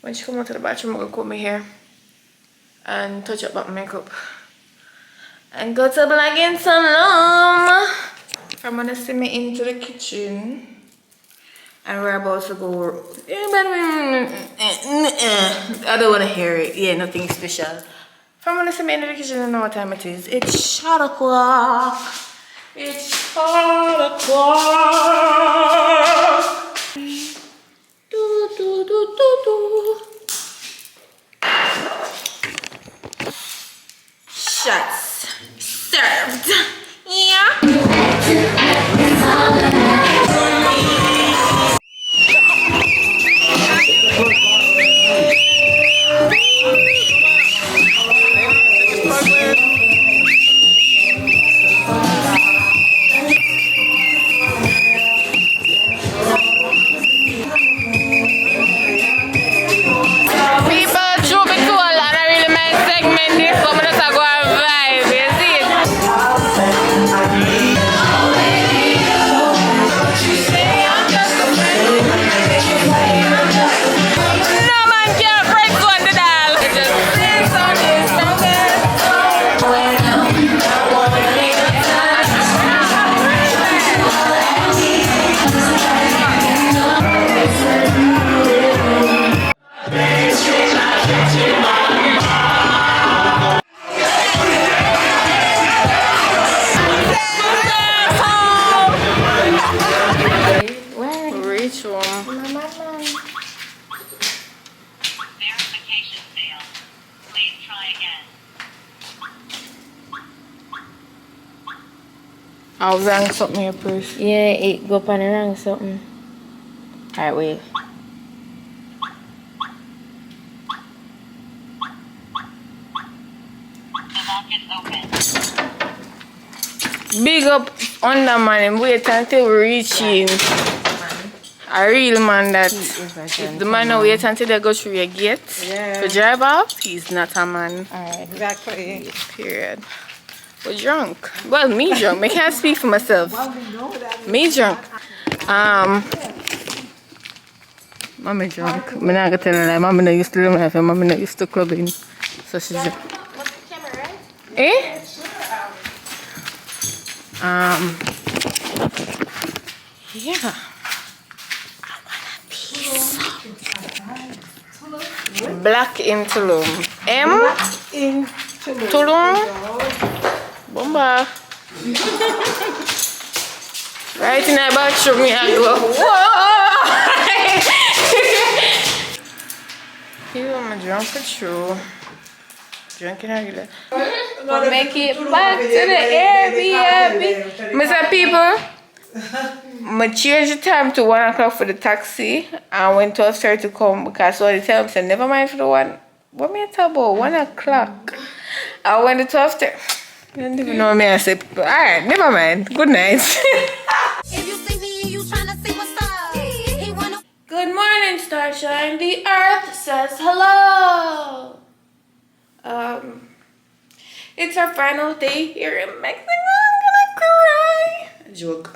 When she come out to the bathroom, I'm gonna comb my hair. And touch up my makeup. And go to Black in Tulum. I'm gonna send me into the kitchen. And we're about to go. I don't want to hear it. Yeah, nothing special. I'm gonna send me into the kitchen and know what time it is. It's shot o'clock. It's shot o'clock. Do, do, do, do, do. Shots served. Yeah. Reach home. Verification failed. Please try again. I was wrong something here first. Yeah, it go up on the wrong something. Alright, wait. The lock is open. Big up on the man. Wait until we reach him. A real man that if the man not wait until they go through your gate to drive off, he's not a man. Alright. Exactly. Period. We're drunk. Well, me drunk. I can't speak for myself. Me drunk. Mommy drunk. I'm not gonna tell her that Mommy not used to live and Mommy not used to clubbing. So she's drunk. Eh? Yeah. Black in Tulum. In Tulum. Bomba. Right in the bathroom, me I go. Whoa! You I'm drunk for true. Drinking regular. We'll make it back to the Airbnb. Mr. People, I changed the time to 1 o'clock for the taxi and when 12 started to come because so they tell me said never mind for the one. What me talk about 1 o'clock? And when the 12 started, I don't even know me I said alright, never mind. Good night. If you see me and you tryna see what's up, he wanna. Good morning, Starshine. The earth says hello. It's our final day here in Mexico. I'm gonna cry. Joke.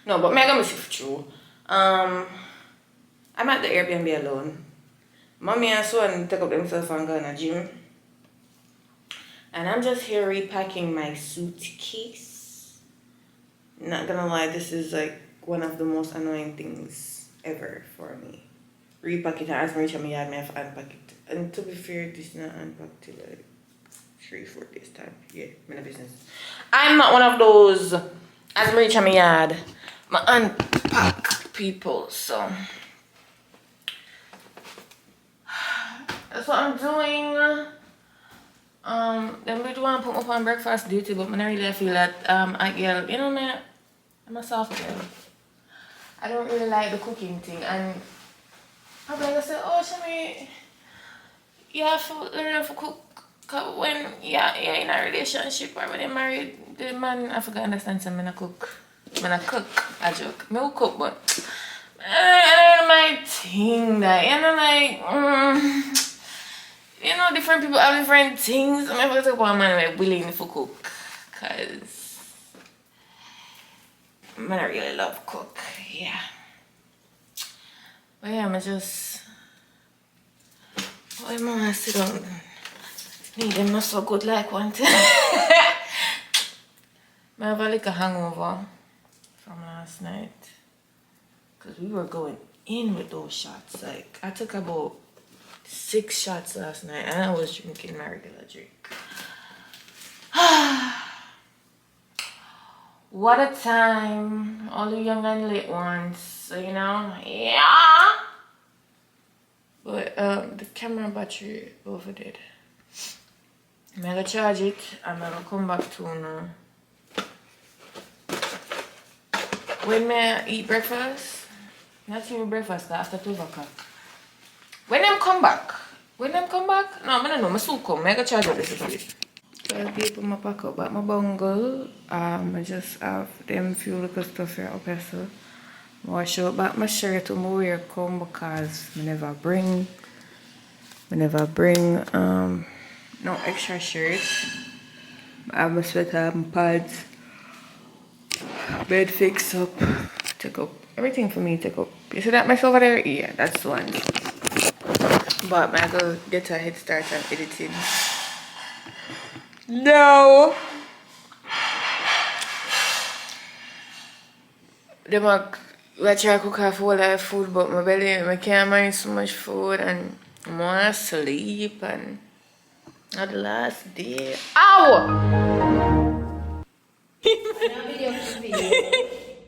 No, but I'm gonna miss it for true. I'm at the Airbnb alone. Mommy and son take up themselves and go in the gym. And I'm just here repacking my suitcase. Not gonna lie, this is like one of the most annoying things ever for me. Repack it and as I reach my yard, I have to unpack it. And to be fair, this is not unpacked till like 3-4 days time. Yeah, I'm in business. I'm not one of those as I reach my yard, my unpack people. So that's what I'm doing. Then we do want to put me up on breakfast duty, but I don't really feel that I girl, you know me, I'm a soft girl. I don't really like the cooking thing and probably gonna say, oh Shami, you have to learn how to cook when you're in a relationship or when you're married. The man I forgot understand so I cook. When I cook, I joke. I will cook but I don't know my thing that you know like you know different people have different things. I'm never talk about a man like willing to cook cause man I really love cook, yeah. But yeah, I'm just why mama sit down? Need them not so good like one time. I have a little hangover from last night. Cause we were going in with those shots. Like I took about 6 shots last night and I was drinking my regular drink. What a time. All the young and late ones. So you know, yeah. But the camera battery overdead. I'm gonna charge it and I'm gonna come back to now. When I eat breakfast, not even breakfast after 12 o'clock. When I'm come back, no, I don't know, my soup come, I gonna charge up this for it. Well, people, my pack up, but my bungle, I just have them few little stuff here up here, so wash out back my shirt to my wear come because I never bring no extra shirt. I have my sweater, my pads, bed fix up, take up everything for me, take up. You see that mess over there? Yeah, that's the one. But I go get a head start on editing. No! I try to cook half whole lot of food, but my belly, I can't manage so much food and More sleep and not the last day. Ow! You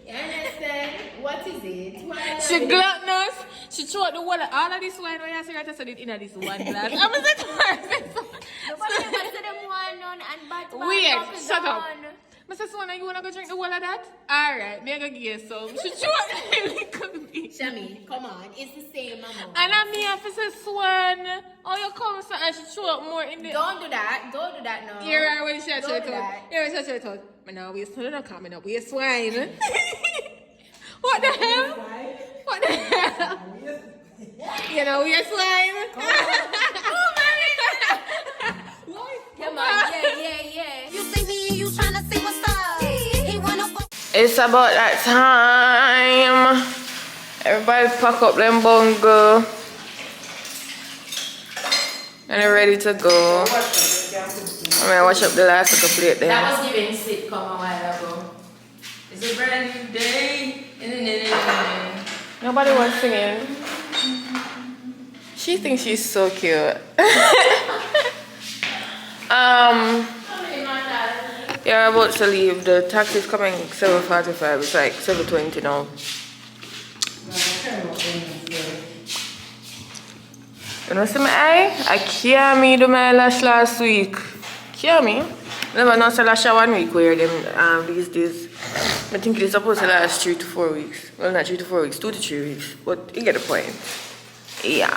understand? What is it? She gluttonous. She threw out the water. All of this wine when you see her said it in this one glass. I'm a Wait, shut up. Mr. Swana, you wanna go drink the whole of that? Alright, me gonna give you some. She threw out the little bit. Shami, come on. It's the same amount. And I'm here for Mr. Swan. Oh, you come sir, and she threw out more in the. Don't do that. Don't do that now. Here I when she had Don't to do that. Here I said to But now we're still not coming up. We're swine. What the hell? What the hell? You know, we're swine. Oh my God. Come on. Yeah. You see me and you tryna see what's up. He wanna fuck. It's about that time. Everybody pack up them bungo. And they're ready to go. I'm gonna wash up the last of the plate there. That was giving sitcom a while ago. It's a brand new day. Nobody was singing. She thinks she's so cute. You're about to leave. The taxi's coming 7:45. It's like 7:20 now. You know, see my eye? I can't me do my lash last week. Can't me? Never know, so lash 1 week wear them these days. I think it's supposed to last 3 to 4 weeks. Well, not 3 to 4 weeks, 2 to 3 weeks. But you get the point. Yeah.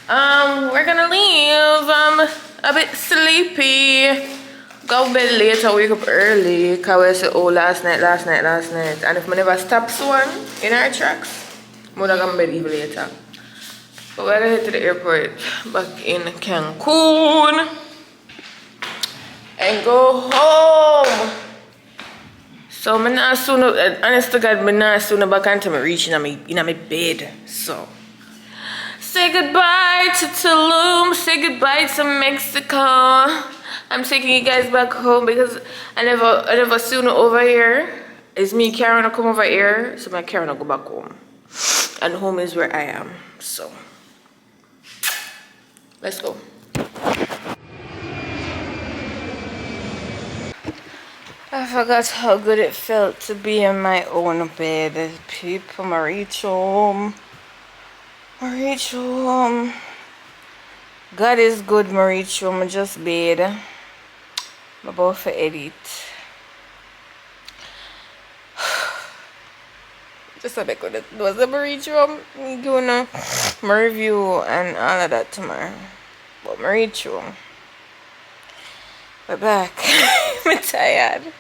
We're gonna leave. A bit sleepy. Go to bed later, wake up early. Cause we say, oh, last night. And if I never stop one in our tracks, I'm gonna go to bed even later. But we're gonna head to the airport back in Cancun and go home. So I'm not soon, honest to God, I'm not soon back until I reach in my bed. So say goodbye to Tulum, say goodbye to Mexico. I'm taking you guys back home because I never sooner over here. It's me Karen to come over here, so my Karen will go back home. And home is where I am. So let's go. I forgot how good it felt to be in my own bed. People, I reach home. God is good, I reach home. I just bed. I'm about to edit. Just a bit good. It was a reach home. I'm doing my review and all of that tomorrow. But I reach home. We're back. I'm tired.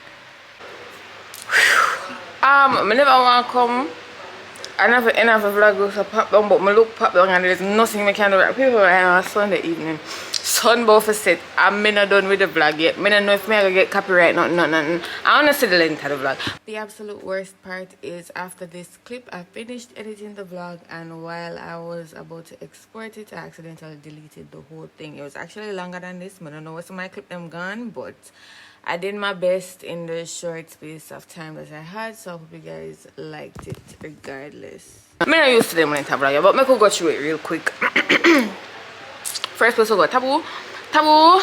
I never want to come. I never end of a vlog so pop down, but I look pop down and there's nothing I can do. People are on Sunday evening. Sun both set. I'm not done with the vlog yet. I don't know if I'm going to get copyright, nothing. I want to see the length of the vlog. The absolute worst part is after this clip, I finished editing the vlog, and while I was about to export it, I accidentally deleted the whole thing. It was actually longer than this. I don't know what's my clip them gone, but I did my best in the short space of time that I had, so I hope you guys liked it regardless. I'm not used to them when I vlog, but I could go through it real quick. First place we got Taboo. Taboo,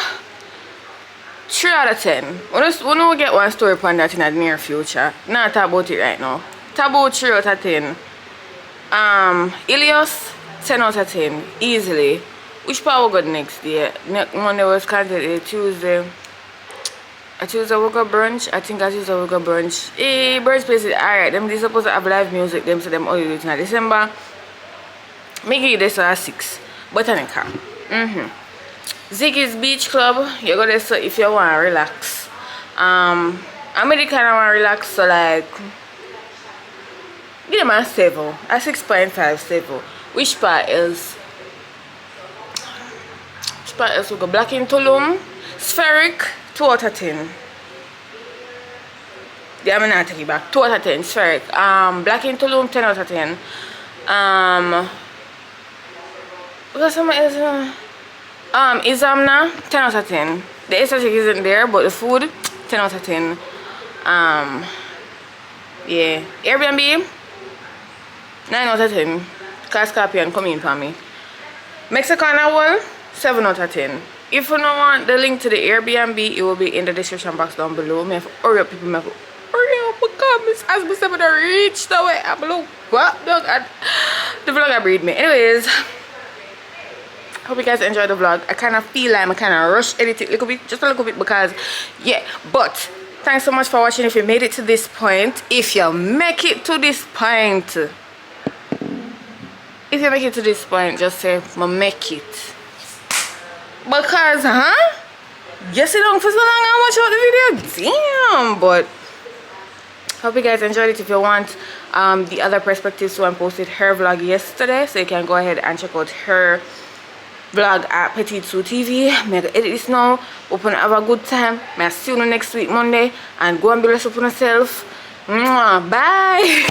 3 out of 10. We get one story upon that in the near future. Not talk about it right now. Taboo, 3 out of 10. Ilios, 10 out of 10. Easily. Which part we got next day? Monday was content day. Tuesday we got brunch. I think I Tuesday we got brunch. Brunch place is alright. Them they supposed to have live music. Them so them only do it in December. Make it this at 6. Botanica. Ziggy's Beach Club. You go there so if you want to relax. I'm really kind of want to relax, so like give them a 7. A 6.5 7. Which part else? Which part else we go? Black in Tulum. Spheric. 2 out of 10. Yeah, I'm not taking it back. 2 out of 10. Spheric. Black in Tulum, 10 out of 10. What's something else? Izamna, 10 out of 10. The aesthetic isn't there, but the food, 10 out of 10. Yeah. Airbnb, 9 out of 10. Cause Scorpion come in for me. Mexican one, 7 out of 10. If you don't want the link to the Airbnb, it will be in the description box down below. Me have to hurry up, people. Me have to hurry up because as me said, I reached the way up below. What? The vlog I breed me. Anyways, hope you guys enjoyed the vlog. I kind of feel like I kind of rush edit it a little bit, just a little bit because, yeah. But thanks so much for watching. If you made it to this point, if you make it to this point, just say, "Ma make it." Because, you sit down for so long and watch out the video. Damn. But hope you guys enjoyed it. If you want the other perspectives, so I posted her vlog yesterday, so you can go ahead and check out her vlog at Petite Sue TV. I'm gonna edit this now. Hope you have a good time. I'll see you next week Monday, and go and be blessed upon yourself. Bye.